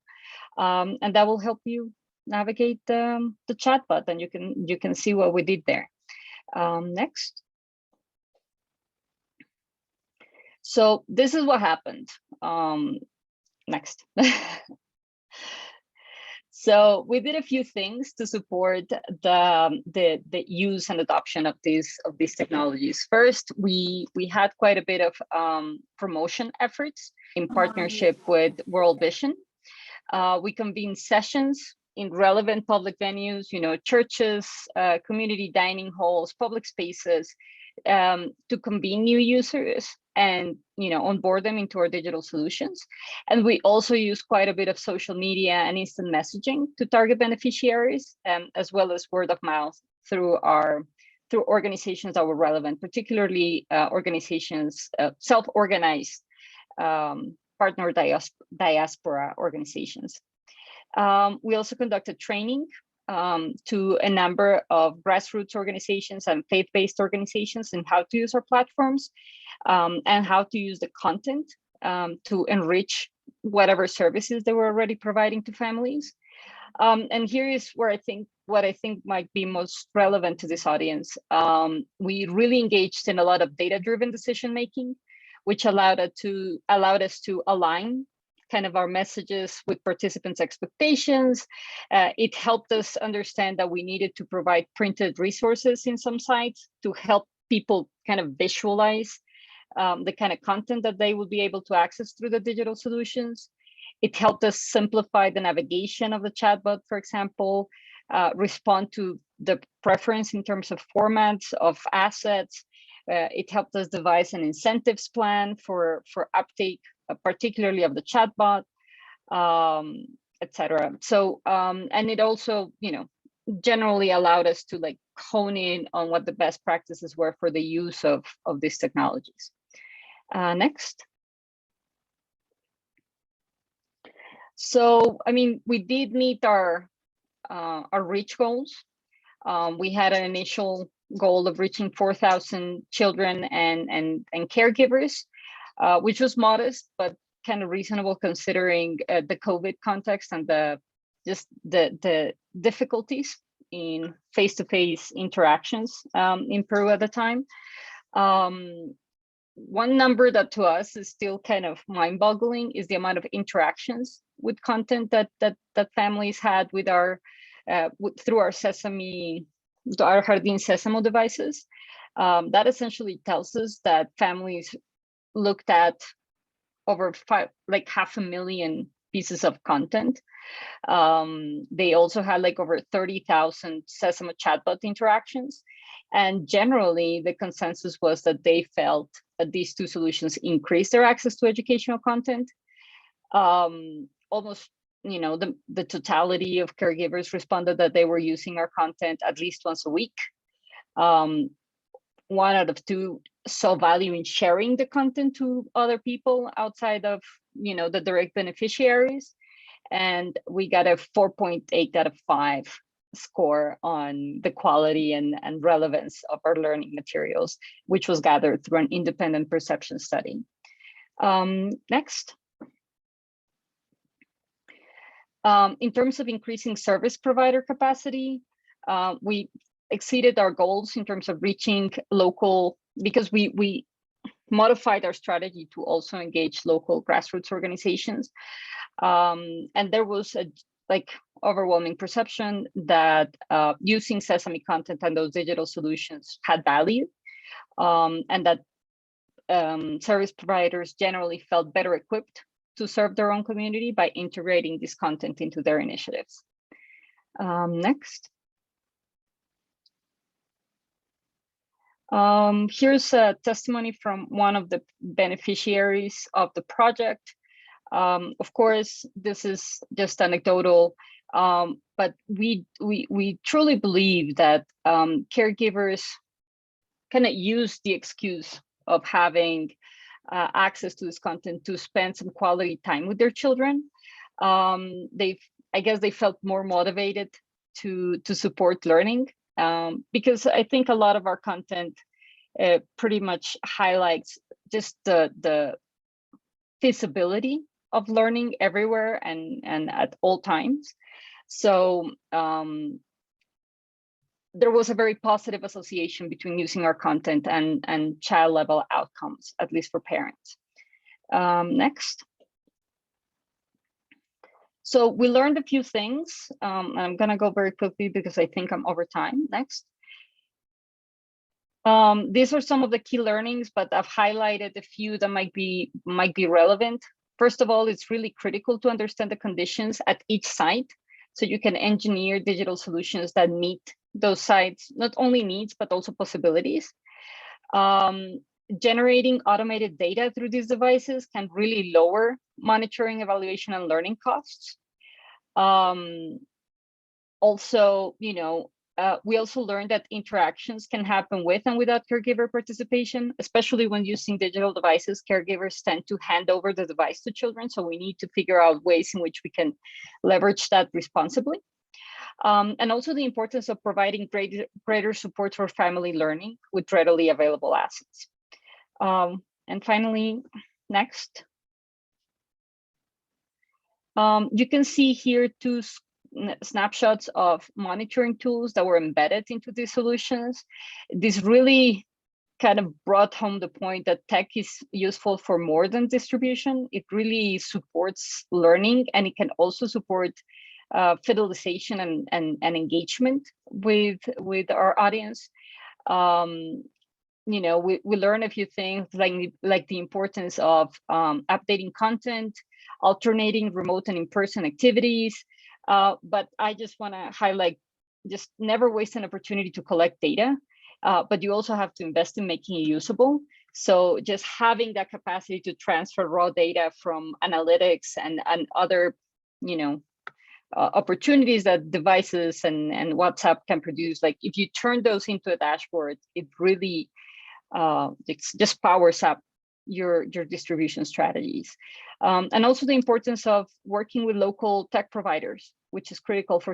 And that will help you navigate the chatbot, and you can see what we did there. Next. So this is what happened. Next. So we did a few things to support the use and adoption of these technologies. First, we had quite a bit of promotion efforts in partnership with World Vision. We convened sessions in relevant public venues, churches, community dining halls, public spaces, to convene new users and onboard them into our digital solutions. And we also use quite a bit of social media and instant messaging to target beneficiaries, as well as word of mouth through organizations that were relevant, particularly organizations, self-organized partner diaspora organizations. We also conducted training to a number of grassroots organizations and faith-based organizations in how to use our platforms and how to use the content to enrich whatever services they were already providing to families. And here is where what I think might be most relevant to this audience. We really engaged in a lot of data-driven decision-making, which allowed us to align kind of our messages with participants' expectations. It helped us understand that we needed to provide printed resources in some sites to help people kind of visualize the kind of content that they would be able to access through the digital solutions. It helped us simplify the navigation of the chatbot, for example, respond to the preference in terms of formats of assets. It helped us devise an incentives plan for uptake, particularly of the chatbot, etc. So, and it also, generally allowed us to like hone in on what the best practices were for the use of these technologies. Next. So, I mean, we did meet our reach goals. We had an initial goal of reaching 4,000 children and caregivers, which was modest, but kind of reasonable considering the COVID context and the difficulties in face-to-face interactions in Peru at the time. One number that to us is still kind of mind-boggling is the amount of interactions with content that families had with through our Jardín Sésamo devices. That essentially tells us that families looked at over 500,000 pieces of content. They also had like over 30,000 Sesame chatbot interactions. And generally, the consensus was that they felt that these two solutions increased their access to educational content. Almost, the totality of caregivers responded that they were using our content at least once a week. 1 out of 2 saw value in sharing the content to other people outside of, the direct beneficiaries. And we got a 4.8 out of 5 score on the quality and relevance of our learning materials, which was gathered through an independent perception study. Next. In terms of increasing service provider capacity, we exceeded our goals in terms of reaching local, because we modified our strategy to also engage local grassroots organizations. And there was a overwhelming perception that using Sesame content and those digital solutions had value, and that service providers generally felt better equipped to serve their own community by integrating this content into their initiatives. Next. Here's a testimony from one of the beneficiaries of the project. Of course, this is just anecdotal, but we truly believe that caregivers kind of use the excuse of having access to this content to spend some quality time with their children. I guess they felt more motivated to support learning, because I think a lot of our content pretty much highlights just the feasibility of learning everywhere and at all times. So there was a very positive association between using our content and child level outcomes, at least for parents. Next. So we learned a few things. I'm gonna go very quickly because I think I'm over time. Next. These are some of the key learnings, but I've highlighted a few that might be relevant. First of all, it's really critical to understand the conditions at each site So you can engineer digital solutions that meet those sites, not only needs, but also possibilities. Generating automated data through these devices can really lower monitoring, evaluation, and learning costs. Also, we also learned that interactions can happen with and without caregiver participation, especially when using digital devices. Caregivers tend to hand over the device to children, so we need to figure out ways in which we can leverage that responsibly. And also the importance of providing greater support for family learning with readily available assets. And finally, next. You can see here two snapshots of monitoring tools that were embedded into these solutions. This really kind of brought home the point that tech is useful for more than distribution. It really supports learning, and it can also support fidelization and engagement with our audience. We learn a few things like the importance of updating content, alternating remote and in-person activities. But I just want to highlight, just never waste an opportunity to collect data, but you also have to invest in making it usable. So just having that capacity to transfer raw data from analytics and other, opportunities that devices and WhatsApp can produce, like if you turn those into a dashboard, it really it just powers up your distribution strategies. And also the importance of working with local tech providers, which is critical for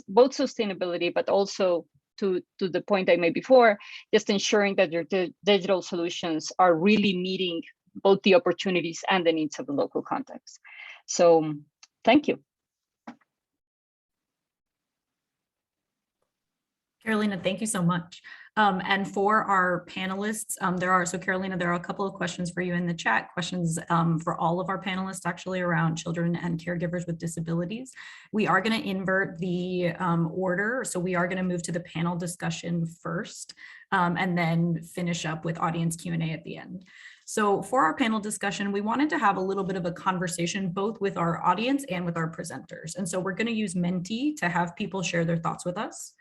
both sustainability, but also to the point I made before, just ensuring that your digital solutions are really meeting both the opportunities and the needs of the local context. So thank you. Carolina, thank you so much. And for our panelists, Carolina, there are a couple of questions for you in the chat, questions for all of our panelists actually around children and caregivers with disabilities. We are going to invert the order. So we are going to move to the panel discussion first, and then finish up with audience Q&A at the end. So for our panel discussion, we wanted to have a little bit of a conversation both with our audience and with our presenters. And so we're going to use Menti to have people share their thoughts with us.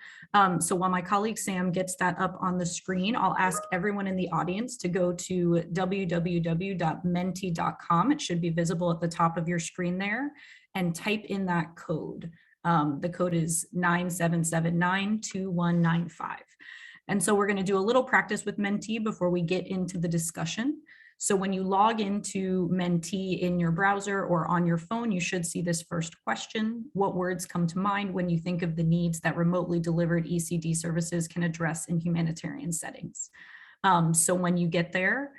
So while my colleague Sam gets that up on the screen, I'll ask everyone in the audience to go to www.menti.com. It should be visible at the top of your screen there, and type in that code. The code is 97792195. And so we're going to do a little practice with Menti before we get into the discussion. So when you log into Menti in your browser or on your phone, you should see this first question. What words come to mind when you think of the needs that remotely delivered ECD services can address in humanitarian settings? So when you get there,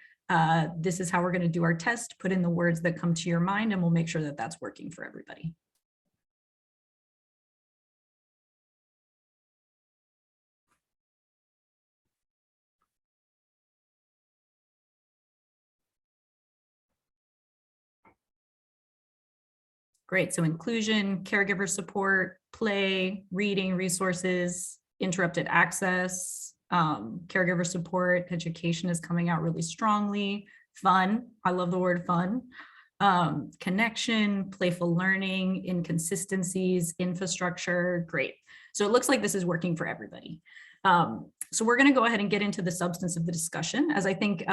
this is how we're going to do our test. Put in the words that come to your mind, and we'll make sure that that's working for everybody. Great, so inclusion, caregiver support, play, reading resources, interrupted access, caregiver support, education is coming out really strongly, fun, I love the word fun, connection, playful learning, inconsistencies, infrastructure, great. So it looks like this is working for everybody. So we're going to go ahead and get into the substance of the discussion. As I think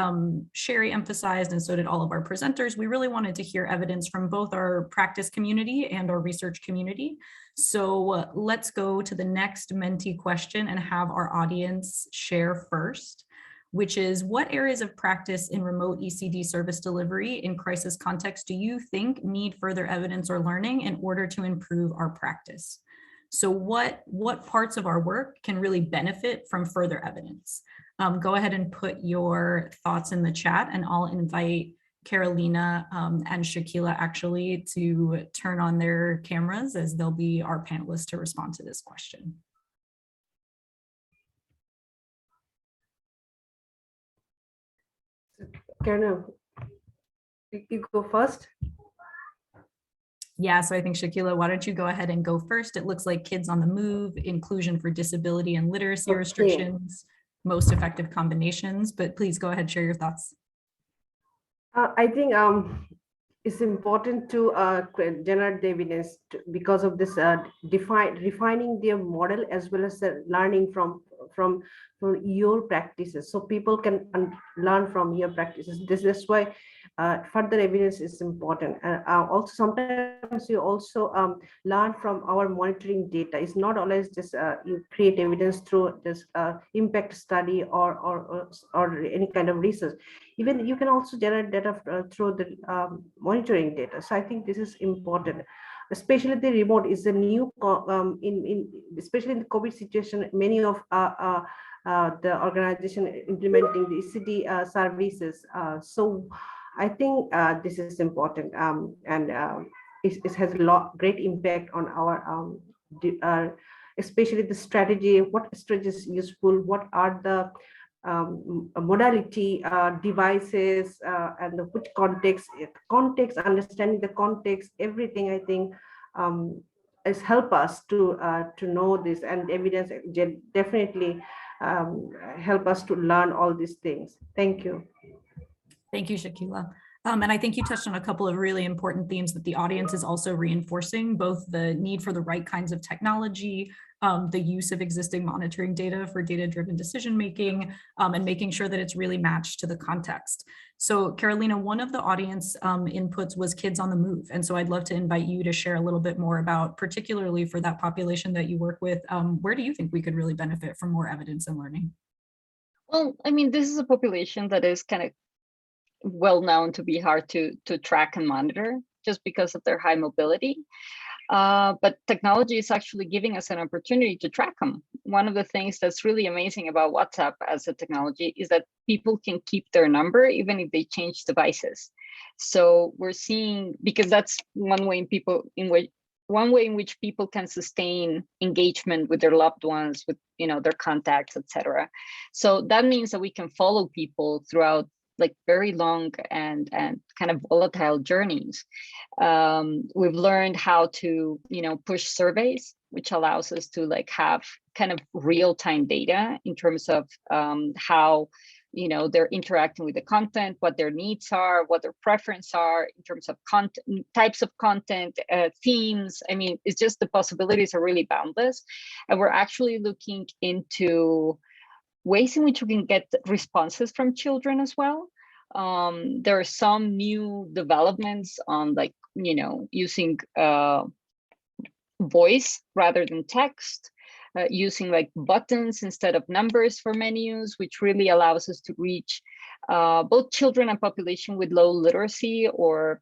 Sherry emphasized, and so did all of our presenters, we really wanted to hear evidence from both our practice community and our research community. So let's go to the next Menti question and have our audience share first, which is, what areas of practice in remote ECD service delivery in crisis context do you think need further evidence or learning in order to improve our practice? So what parts of our work can really benefit from further evidence? Go ahead and put your thoughts in the chat, and I'll invite Carolina and Shakila actually to turn on their cameras, as they'll be our panelists to respond to this question. Carolina, you go first. Yeah, so I think Shakila, why don't you go ahead and go first? It looks like kids on the move, inclusion for disability and literacy restrictions, most effective combinations, but please go ahead, share your thoughts. I think it's important to generate the evidence because of this refining their model as well as learning from your practices, so people can learn from your practices. This is why further evidence is important. And also sometimes you also learn from our monitoring data. It's not always just you create evidence through this impact study or any kind of research. Even you can also generate data through the monitoring data. So I think this is important, especially the remote is a new especially in the COVID situation. Many of the organization implementing the ECD services. So I think this is important, and it has a great impact on our especially the strategy. What strategy is useful? What are the modality devices and the which context, understanding the context, everything. I think has help us to know this, and evidence definitely help us to learn all these things. Thank you. Thank you, Shakila. And I think you touched on a couple of really important themes that the audience is also reinforcing, both the need for the right kinds of technology, the use of existing monitoring data for data-driven decision-making, and making sure that it's really matched to the context. So Carolina, one of the audience inputs was kids on the move. And so I'd love to invite you to share a little bit more about, particularly for that population that you work with, where do you think we could really benefit from more evidence and learning? Well, I mean, this is a population that is kind of well known to be hard to track and monitor just because of their high mobility. But technology is actually giving us an opportunity to track them. One of the things that's really amazing about WhatsApp as a technology is that people can keep their number even if they change devices. So we're seeing, because that's one way in which people can sustain engagement with their loved ones, with their contacts, etc. So that means that we can follow people throughout like very long and kind of volatile journeys. We've learned how to push surveys, which allows us to like have kind of real-time data in terms of how they're interacting with the content, what their needs are, what their preferences are in terms of content, types of content, themes. I mean, it's just the possibilities are really boundless. And we're actually looking into ways in which we can get responses from children as well. There are some new developments on like, using voice rather than text, using like buttons instead of numbers for menus, which really allows us to reach both children and population with low literacy or,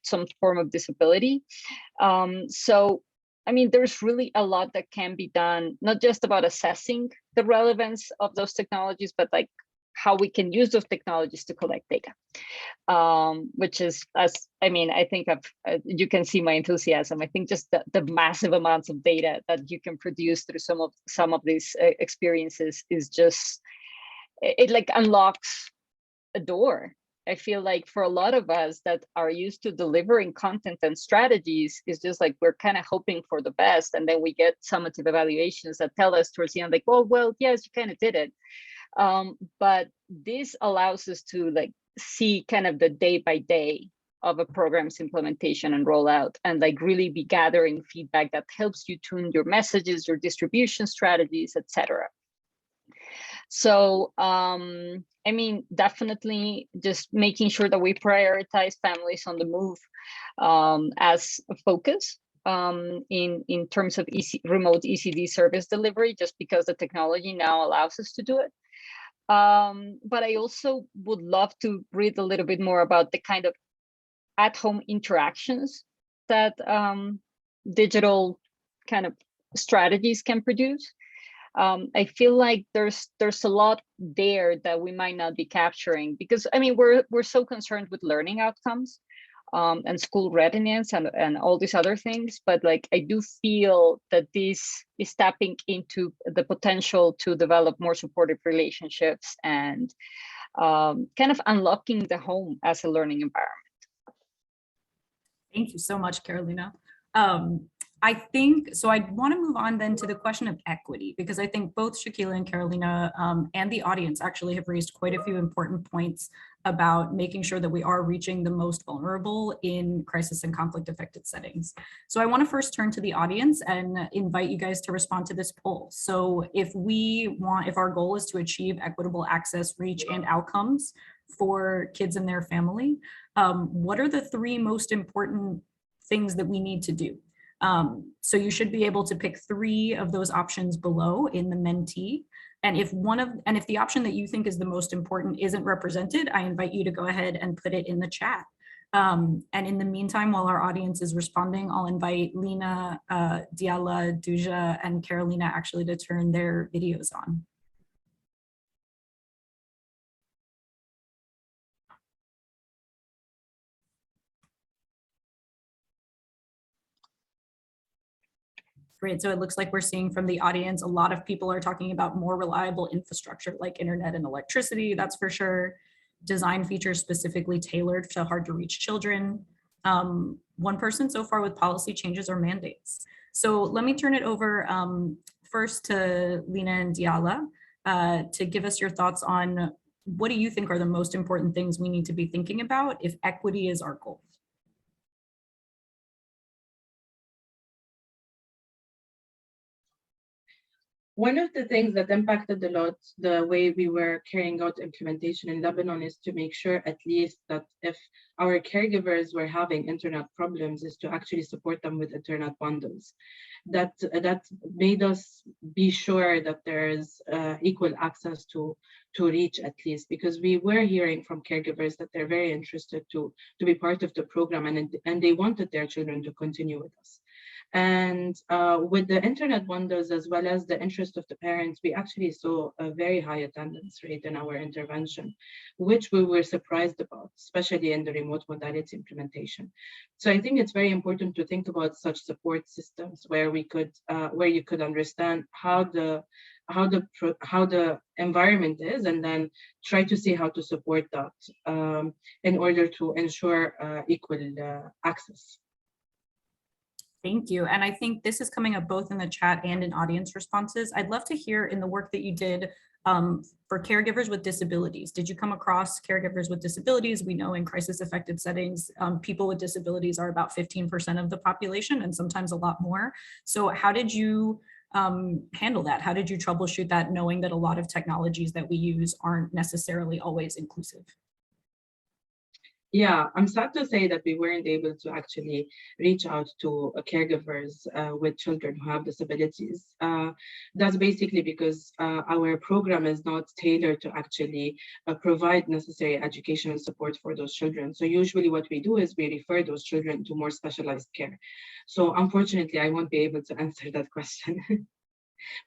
some form of disability. So I mean, there's really a lot that can be done, not just about assessing the relevance of those technologies, but like how we can use those technologies to collect data, which is, I think you can see my enthusiasm. I think just the massive amounts of data that you can produce through some of these experiences is just, it like unlocks a door. I feel like for a lot of us that are used to delivering content and strategies, is just like we're kind of hoping for the best, and then we get summative evaluations that tell us towards the end, like, well, yes, you kind of did it. But this allows us to like see kind of the day by day of a program's implementation and rollout, and like really be gathering feedback that helps you tune your messages, your distribution strategies, etc. So, I mean, definitely just making sure that we prioritize families on the move as a focus in terms of remote ECD service delivery, just because the technology now allows us to do it. But I also would love to read a little bit more about the kind of at-home interactions that digital kind of strategies can produce. I feel like there's a lot there that we might not be capturing, because I mean we're so concerned with learning outcomes and school readiness and all these other things, but like I do feel that this is tapping into the potential to develop more supportive relationships and kind of unlocking the home as a learning environment. Thank you so much, Carolina. I think, so I want to move on then to the question of equity, because I think both Shakila and Carolina and the audience actually have raised quite a few important points about making sure that we are reaching the most vulnerable in crisis and conflict affected settings. So I want to first turn to the audience and invite you guys to respond to this poll. So if our goal is to achieve equitable access, reach, and outcomes for kids and their family, what are the 3 most important things that we need to do? So you should be able to pick 3 of those options below in the Mentee. And if the option that you think is the most important isn't represented, I invite you to go ahead and put it in the chat. And in the meantime, while our audience is responding, I'll invite Lina, Diala, Duja, and Carolina actually to turn their videos on. Great, so it looks like we're seeing from the audience, a lot of people are talking about more reliable infrastructure like internet and electricity, that's for sure. Design features specifically tailored to hard to reach children. One person so far with policy changes or mandates. So let me turn it over first to Lina and Diala to give us your thoughts on what do you think are the most important things we need to be thinking about if equity is our goal? One of the things that impacted a lot the way we were carrying out implementation in Lebanon is to make sure at least that if our caregivers were having internet problems is to actually support them with internet bundles. That made us be sure that there's equal access to Reach at least, because we were hearing from caregivers that they're very interested to be part of the program and they wanted their children to continue with us. And with the internet bundles, as well as the interest of the parents, we actually saw a very high attendance rate in our intervention, which we were surprised about, especially in the remote modality implementation. So I think it's very important to think about such support systems where you could understand how the environment is, and then try to see how to support that in order to ensure equal access. Thank you. And I think this is coming up both in the chat and in audience responses. I'd love to hear in the work that you did for caregivers with disabilities. Did you come across caregivers with disabilities? We know in crisis affected settings, people with disabilities are about 15% of the population and sometimes a lot more. So how did you handle that? How did you troubleshoot that, knowing that a lot of technologies that we use aren't necessarily always inclusive? Yeah, I'm sad to say that we weren't able to actually reach out to caregivers with children who have disabilities. That's basically because our program is not tailored to actually provide necessary educational support for those children. So usually what we do is we refer those children to more specialized care. So unfortunately, I won't be able to answer that question.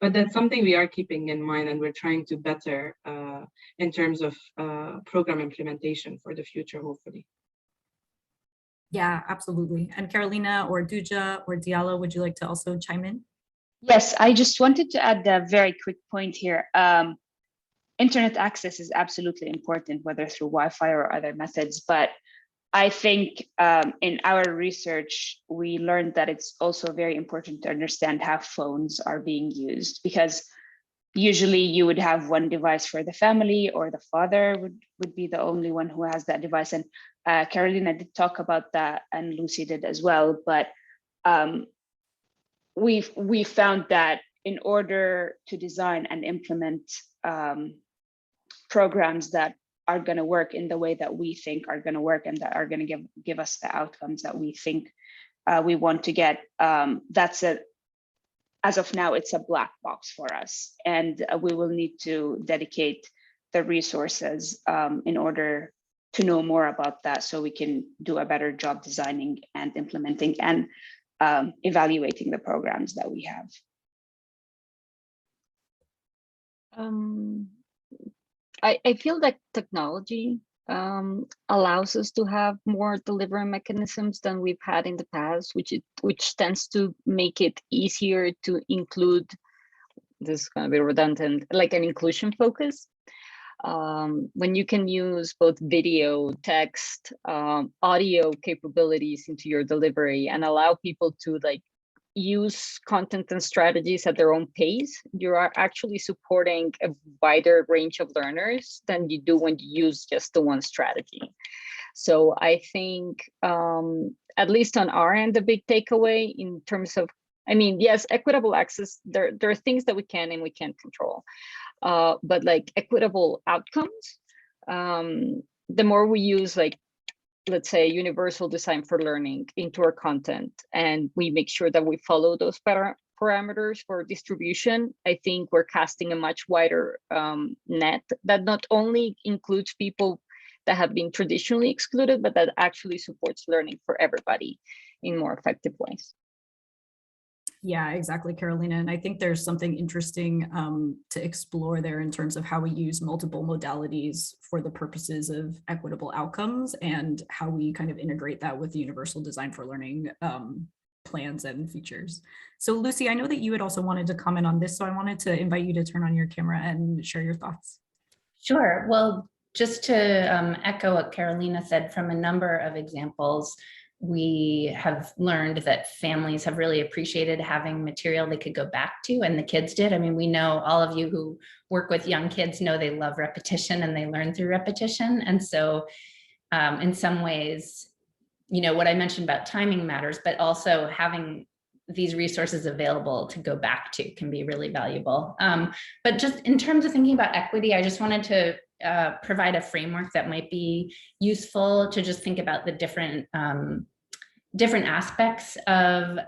But that's something we are keeping in mind, and we're trying to better in terms of program implementation for the future, hopefully. Yeah, absolutely. And Carolina or Duja or Diallo, would you like to also chime in? Yes, I just wanted to add a very quick point here. Internet access is absolutely important, whether through Wi-Fi or other methods, but I think in our research, we learned that it's also very important to understand how phones are being used, because usually you would have one device for the family, or the father would be the only one who has that device. And Carolina did talk about that, and Lucy did as well. But we found that in order to design and implement programs that are going to work in the way that we think are going to work and that are going to give us the outcomes that we think we want to get, as of now, it's a black box for us, and we will need to dedicate the resources in order to know more about that, so we can do a better job designing and implementing and evaluating the programs that we have. I feel that technology allows us to have more delivery mechanisms than we've had in the past, which tends to make it easier to include, this is going to be redundant, like an inclusion focus. When you can use both video, text, audio capabilities into your delivery and allow people to like use content and strategies at their own pace, you are actually supporting a wider range of learners than you do when you use just the one strategy. So I think, at least on our end, the big takeaway in terms of, I mean, yes, equitable access, there are things that we can and we can't control, but like equitable outcomes, the more we use, like, let's say, universal design for learning into our content, and we make sure that we follow those parameters for distribution, I think we're casting a much wider net that not only includes people that have been traditionally excluded, but that actually supports learning for everybody in more effective ways. Yeah, exactly, Carolina. And I think there's something interesting to explore there in terms of how we use multiple modalities for the purposes of equitable outcomes and how we kind of integrate that with the universal design for learning plans and features. So Lucy, I know that you had also wanted to comment on this, so I wanted to invite you to turn on your camera and share your thoughts. Sure. Well, just to echo what Carolina said, from a number of examples, we have learned that families have really appreciated having material they could go back to, and the kids did. I mean, we know, all of you who work with young kids know they love repetition and they learn through repetition. And so in some ways, you know, what I mentioned about timing matters, but also having these resources available to go back to can be really valuable. But just in terms of thinking about equity, I just wanted to provide a framework that might be useful to just think about the different aspects of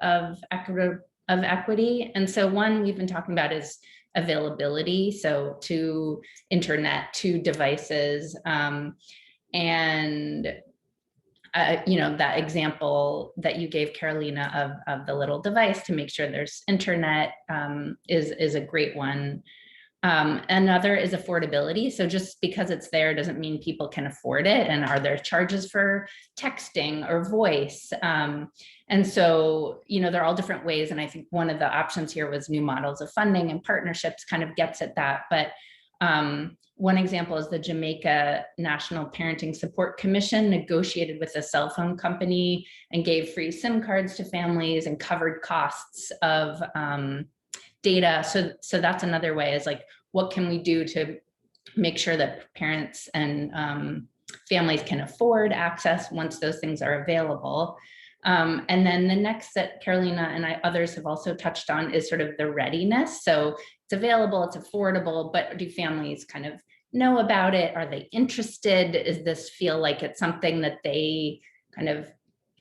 equity. And so one we've been talking about is availability. So to internet, to devices, and you know, that example that you gave, Carolina, of the little device to make sure there's internet is a great one. Another is affordability. So just because it's there doesn't mean people can afford it. And are there charges for texting or voice? And so, you know, there are all different ways. And I think one of the options here was new models of funding and partnerships kind of gets at that. But one example is the Jamaica National Parenting Support Commission negotiated with a cell phone company and gave free SIM cards to families and covered costs of data. So that's another way, is like, what can we do to make sure that parents and families can afford access once those things are available? And then the next that Carolina and others have also touched on is sort of the readiness. So it's available, it's affordable, but do families kind of know about it? Are they interested? Does this feel like it's something that they kind of,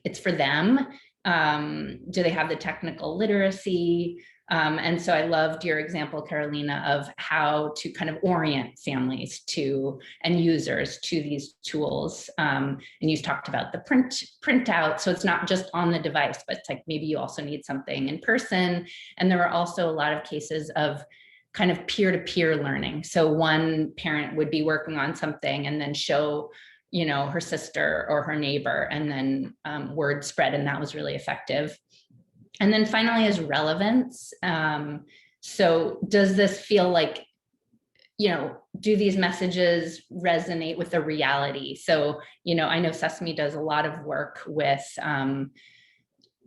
it's for them? Do they have the technical literacy? And so I loved your example, Carolina, of how to kind of orient families to and users to these tools. And you talked about the printout. So it's not just on the device, but it's like maybe you also need something in person. And there were also a lot of cases of kind of peer-to-peer learning. So one parent would be working on something and then show, you know, her sister or her neighbor, and then word spread, and that was really effective. And then finally is relevance. So does this feel like, you know, do these messages resonate with the reality? So, you know, I know Sesame does a lot of work with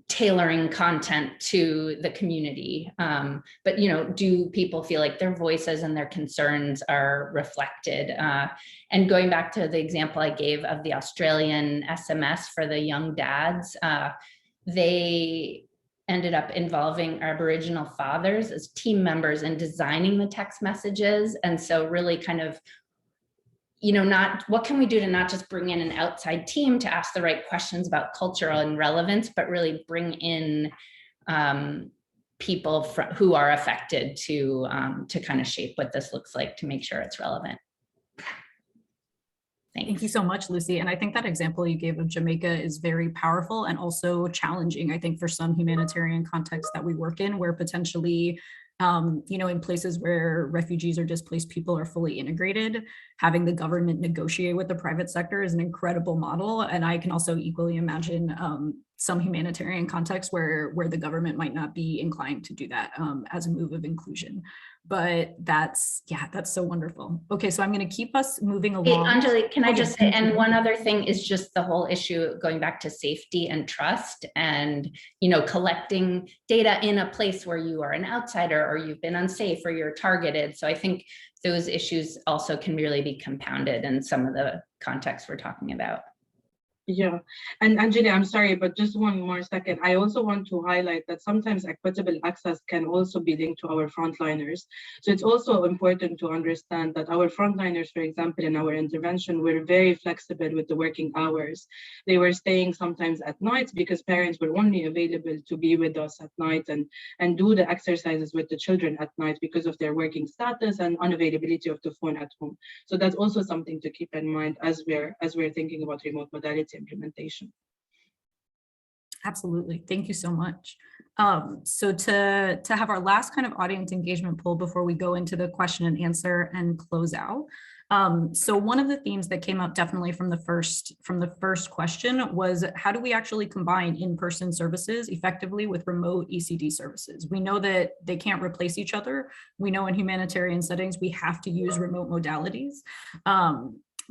tailoring content to the community. But, you know, do people feel like their voices and their concerns are reflected? And going back to the example I gave of the Australian SMS for the young dads, they ended up involving Aboriginal fathers as team members in designing the text messages. And so really kind of, you know, not what can we do to not just bring in an outside team to ask the right questions about culture and relevance, but really bring in people who are affected to kind of shape what this looks like to make sure it's relevant. Thank you so much, Lucy. And I think that example you gave of Jamaica is very powerful and also challenging, I think, for some humanitarian contexts that we work in, where potentially, you know, in places where refugees or displaced people are fully integrated, having the government negotiate with the private sector is an incredible model. And I can also equally imagine some humanitarian contexts where the government might not be inclined to do that as a move of inclusion. But that's so wonderful. Okay, so I'm going to keep us moving along. Hey, Anjali, can I just say, and one other thing is just the whole issue going back to safety and trust and, collecting data in a place where you are an outsider or you've been unsafe or you're targeted. So I think those issues also can really be compounded in some of the contexts we're talking about. Yeah, and Anjali, I'm sorry, but just one more second. I also want to highlight that sometimes equitable access can also be linked to our frontliners. So it's also important to understand that our frontliners, for example, in our intervention, were very flexible with the working hours. They were staying sometimes at night because parents were only available to be with us at night and do the exercises with the children at night because of their working status and unavailability of the phone at home. So that's also something to keep in mind as we're thinking about remote modality implementation. Absolutely. Thank you so much. So to have our last kind of audience engagement poll before we go into the question and answer and close out. So one of the themes that came up definitely from the first question was, how do we actually combine in-person services effectively with remote ECD services? We know that they can't replace each other. We know in humanitarian settings, we have to use remote modalities.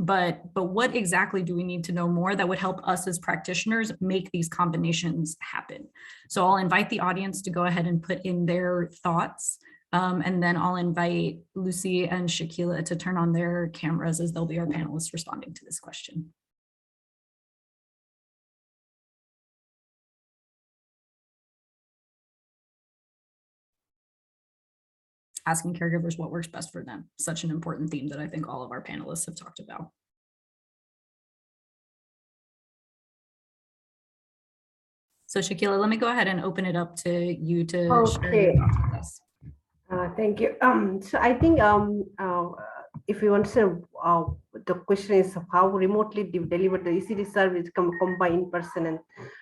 But what exactly do we need to know more that would help us as practitioners make these combinations happen? So I'll invite the audience to go ahead and put in their thoughts. And then I'll invite Lucy and Shakila to turn on their cameras as they'll be our panelists responding to this question. Asking caregivers what works best for them. Such an important theme that I think all of our panelists have talked about. So Shakila, let me go ahead and open it up to you to share your thoughts with us. Thank you. So I think if you want to say, the question is how remotely deliver the ECD service combine in person, and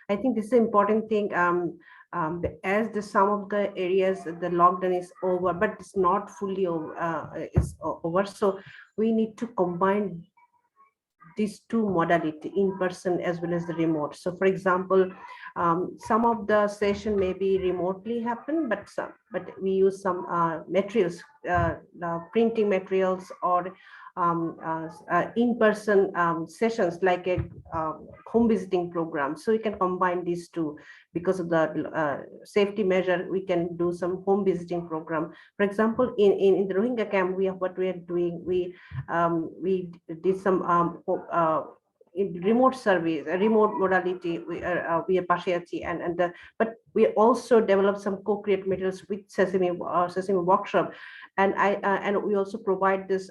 I think this is an important thing. As some of the areas the lockdown is over, but it's not fully over, so we need to combine these two modalities, in person as well as the remote. So for example, some of the session may be remotely happen, but we use some materials, printing materials, or in-person sessions like a home visiting program. So we can combine these two because of the safety measure. We can do some home visiting program. For example, in the Rohingya camp, what we are doing. We did some in remote service, a remote modality. We are partiality but we also developed some co-create materials with Sesame Workshop, and we also provide this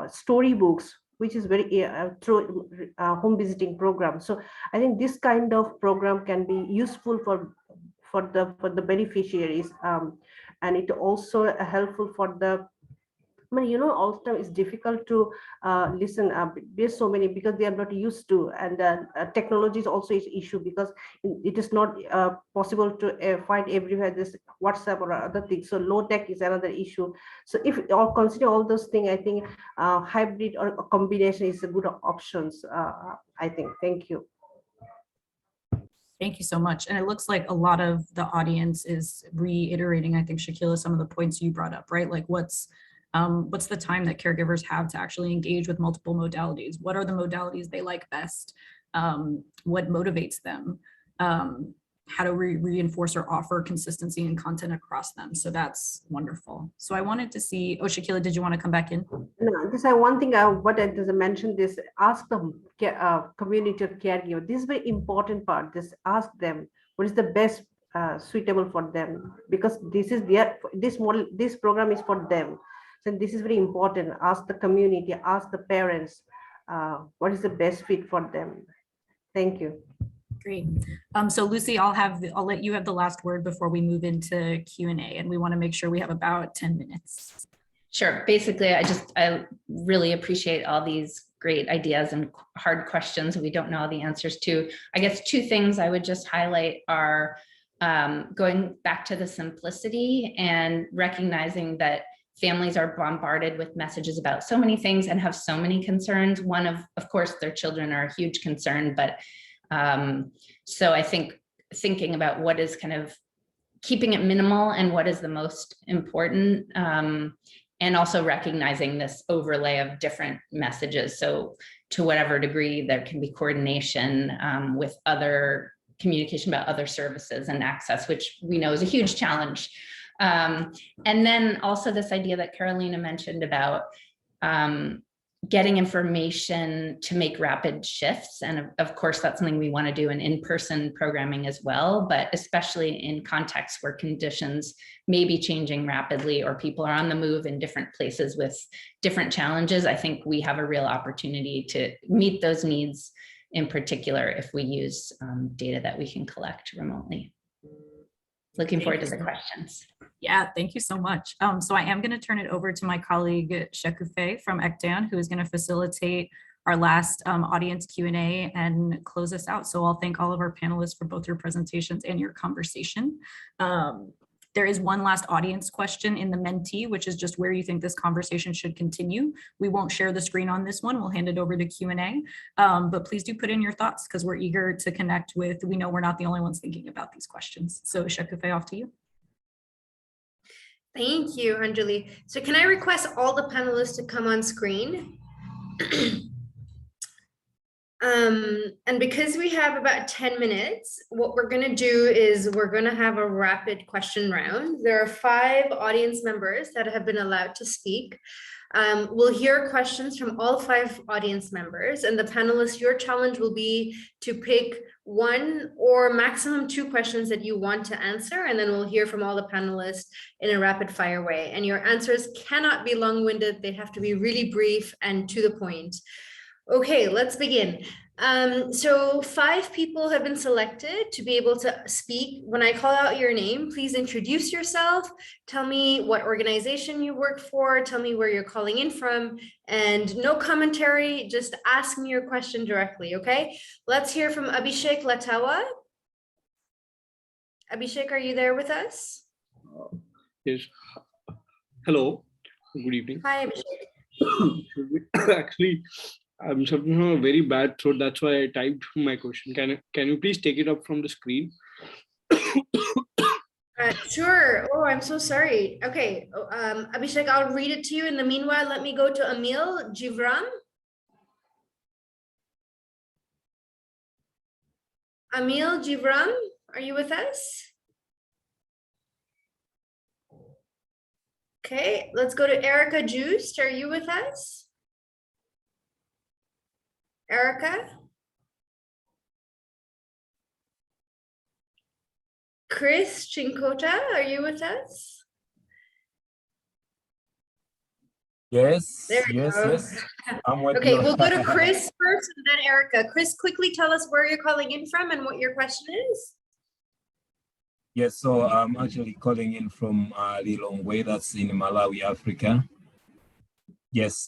storybooks, which is very through home visiting program. So I think this kind of program can be useful for the beneficiaries, and it also helpful for the. I mean, also it's difficult to listen. There's so many because they are not used to, and technology is also an issue because it is not possible to find everywhere this WhatsApp or other things. So low tech is another issue. So if all consider all those things, I think hybrid or a combination is a good options. I think. Thank you. Thank you so much. And it looks like a lot of the audience is reiterating, I think, Shakila, some of the points you brought up, right? Like what's the time that caregivers have to actually engage with multiple modalities? What are the modalities they like best? What motivates them? How do we reinforce or offer consistency and content across them? So that's wonderful. So I wanted to see, Shakila, did you want to come back in? No, this one thing what I just mentioned this, ask the community of caregiver. This is very important part. Just ask them what is the best suitable for them, because this program is for them. So this is very important. Ask the community, ask the parents, what is the best fit for them. Thank you. Great. So Lucy, I'll let you have the last word before we move into Q&A, and we want to make sure we have about 10 minutes. Sure. Basically, I really appreciate all these great ideas and hard questions we don't know all the answers to. I guess two things I would just highlight are going back to the simplicity and recognizing that families are bombarded with messages about so many things and have so many concerns. One of course, their children are a huge concern, but So I think thinking about what is kind of keeping it minimal and what is the most important, and also recognizing this overlay of different messages. So to whatever degree there can be coordination with other communication about other services and access, which we know is a huge challenge. And then also this idea that Carolina mentioned about getting information to make rapid shifts. And of course, that's something we want to do in in-person programming as well, but especially in contexts where conditions may be changing rapidly or people are on the move in different places with different challenges. I think we have a real opportunity to meet those needs, in particular, if we use data that we can collect remotely. Looking forward to the questions. Yeah, thank you so much. So I am going to turn it over to my colleague Shekufe from ECDAN, who is going to facilitate our last audience Q&A and close us out. So I'll thank all of our panelists for both your presentations and your conversation. There is one last audience question in the Menti, which is just where you think this conversation should continue. We won't share the screen on this one. We'll hand it over to Q&A, but please do put in your thoughts because we're eager to connect with, we know we're not the only ones thinking about these questions. So Shekufe, off to you. Thank you, Anjali. So can I request all the panelists to come on screen? And because we have about 10 minutes, what we're going to do is we're going to have a rapid question round. There are 5 audience members that have been allowed to speak. We'll hear questions from all 5 audience members, and the panelists, your challenge will be to pick 1 or maximum 2 questions that you want to answer, and then we'll hear from all the panelists in a rapid fire way. And your answers cannot be long-winded. They have to be really brief and to the point. Okay, let's begin. So 5 people have been selected to be able to speak. When I call out your name, please introduce yourself. Tell me what organization you work for. Tell me where you're calling in from, and no commentary. Just ask me your question directly, okay? Let's hear from Abhishek Latawa. Abhishek, are you there with us? Yes. Hello. Good evening. Hi, Abhishek. Actually, I'm suffering from a very bad throat. That's why I typed my question. Can you please take it up from the screen? Sure. Oh, I'm so sorry. Okay, Abhishek, I'll read it to you. In the meanwhile, let me go to Emil Jivram. Emil Jivram, are you with us? Okay, let's go to Erica Joost. Are you with us? Erica? Chris Chinkota, are you with us? Yes, there you go. yes. I'm with okay, you. We'll go to Chris first and then Erica. Chris, quickly tell us where you're calling in from and what your question is. Yes, so I'm actually calling in from Lilongwe, that's in Malawi, Africa. Yes,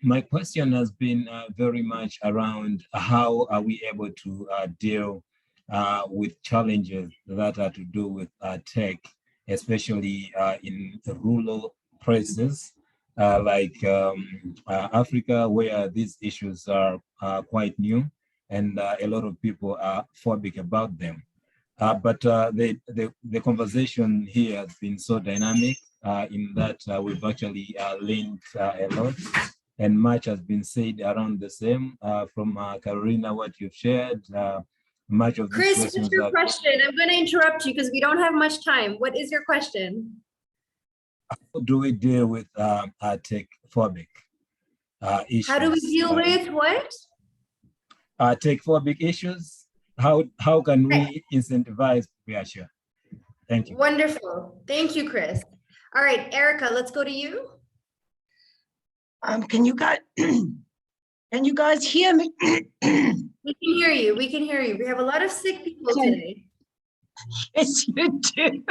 my question has been very much around how are we able to deal with challenges that are to do with tech, especially in rural places like Africa, where these issues are quite new and a lot of people are phobic about them. But the conversation here has been so dynamic in that we've actually learned a lot, and much has been said around the same from Carolina, what you've shared. Much of Chris, what's your question? I'm going to interrupt you because we don't have much time. What is your question? How do we deal with tech-phobic issues? How do we deal with what? Tech-phobic issues. How can we incentivize reassure? Thank you. Wonderful. Thank you, Chris. All right, Erica, let's go to you. Can you guys hear me? We can hear you. We can hear you. We have a lot of sick people today. Yes, you do.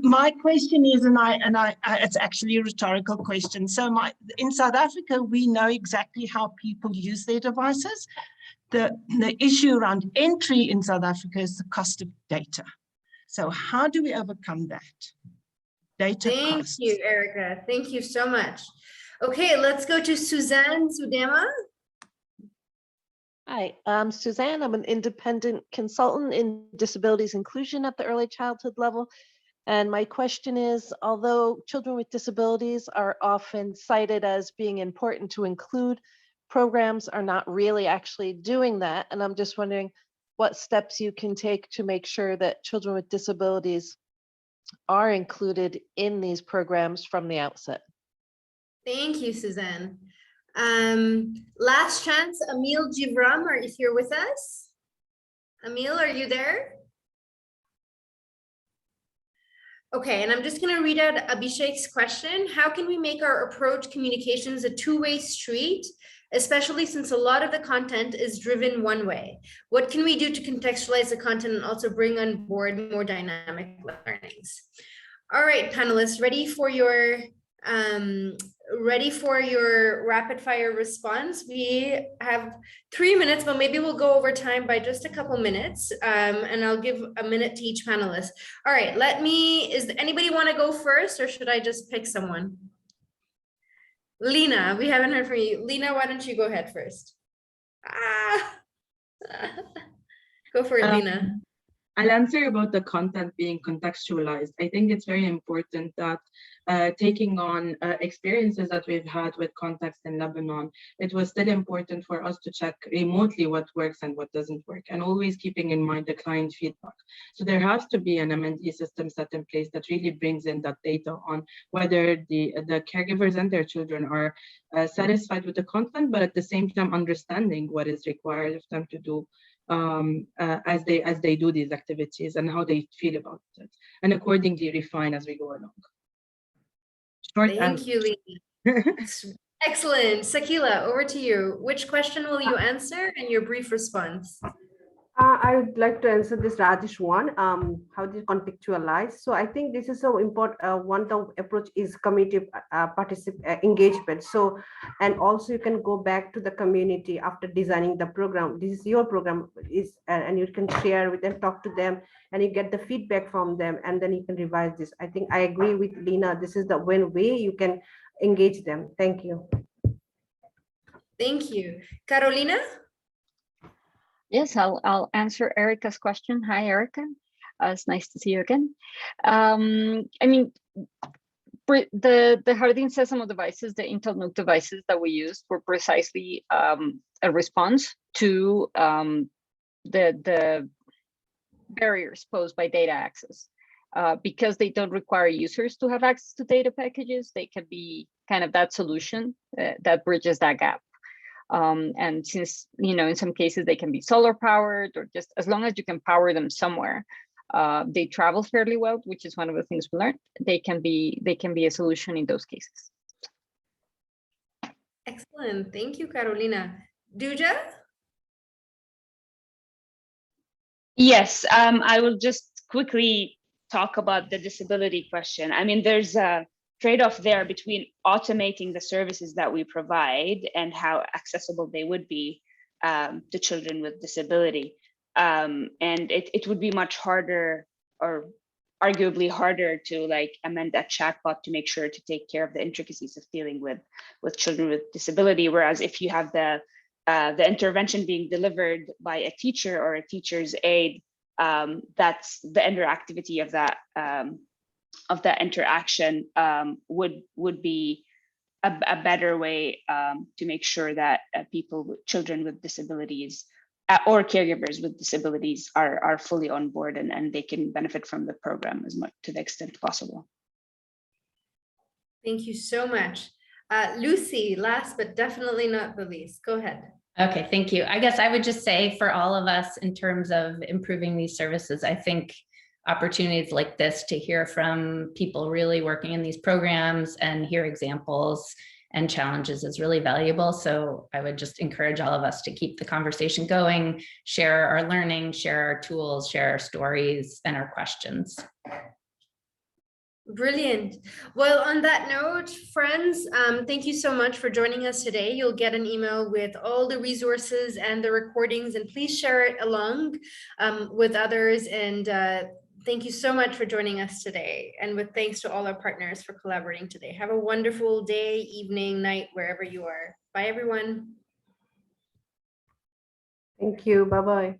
My question is, it's actually a rhetorical question. So in South Africa, we know exactly how people use their devices. The issue around entry in South Africa is the cost of data. So how do we overcome that? Data costs. Thank you, Erica. Thank you so much. Okay, let's go to Suzanne Sudema. Hi, I'm Suzanne. I'm an independent consultant in disabilities inclusion at the early childhood level. And my question is, although children with disabilities are often cited as being important to include, programs are not really actually doing that. And I'm just wondering what steps you can take to make sure that children with disabilities are included in these programs from the outset. Thank you, Suzanne. Last chance, Emil Jivram, are you here with us? Emil, are you there? Okay, and I'm just going to read out Abhishek's question. How can we make our approach communications a two-way street, especially since a lot of the content is driven one way? What can we do to contextualize the content and also bring on board more dynamic learnings? All right, panelists, ready for your rapid fire response. We have 3 minutes, but maybe we'll go over time by just a couple minutes, and I'll give a minute to each panelist. All right, anybody want to go first, or should I just pick someone? Lena, we haven't heard from you. Lena, why don't you go ahead first? Go for it, Lena. I'll answer about the content being contextualized. I think it's very important that taking on experiences that we've had with context in Lebanon, it was still important for us to check remotely what works and what doesn't work, and always keeping in mind the client feedback. So there has to be an M&E system set in place that really brings in that data on whether the caregivers and their children are satisfied with the content, but at the same time understanding what is required of them to do as they do these activities and how they feel about it, and accordingly refine as we go along. Thank you, Lena. Excellent. Sakila, over to you. Which question will you answer and your brief response? I would like to answer this Rajesh one. How do you contextualize? So I think this is so important. One of approach is community engagement. So, and also you can go back to the community after designing the program. This is your program, and you can share with them, talk to them, and you get the feedback from them, and then you can revise this. I think I agree with Lena. This is the one way you can engage them. Thank you. Thank you. Carolina? Yes, I'll answer Erica's question. Hi, Erica. It's nice to see you again. I mean, the Jardín Sésamo devices, the Intel NUC devices that we used were precisely a response to the barriers posed by data access. Because they don't require users to have access to data packages, they can be kind of that solution that bridges that gap. And since, in some cases they can be solar powered, or just as long as you can power them somewhere, they travel fairly well, which is one of the things we learned. They can be a solution in those cases. Excellent. Thank you, Carolina. Duja? Yes, I will just quickly talk about the disability question. I mean, there's a trade-off there between automating the services that we provide and how accessible they would be to children with disability. And it would be much harder, or arguably harder, to amend that chatbot to make sure to take care of the intricacies of dealing with children with disability. Whereas if you have the intervention being delivered by a teacher or a teacher's aide, that's the interactivity of that interaction would be a better way to make sure that children with disabilities or caregivers with disabilities are fully on board and they can benefit from the program as much to the extent possible. Thank you so much. Lucy, last but definitely not the least, go ahead. Okay, thank you. I guess I would just say for all of us in terms of improving these services, I think opportunities like this to hear from people really working in these programs and hear examples and challenges is really valuable. So I would just encourage all of us to keep the conversation going, share our learning, share our tools, share our stories and our questions. Brilliant. Well, on that note, friends, thank you so much for joining us today. You'll get an email with all the resources and the recordings, and please share it along with others. And thank you so much for joining us today. And with thanks to all our partners for collaborating today. Have a wonderful day, evening, night, wherever you are. Bye, everyone. Thank you. Bye-bye.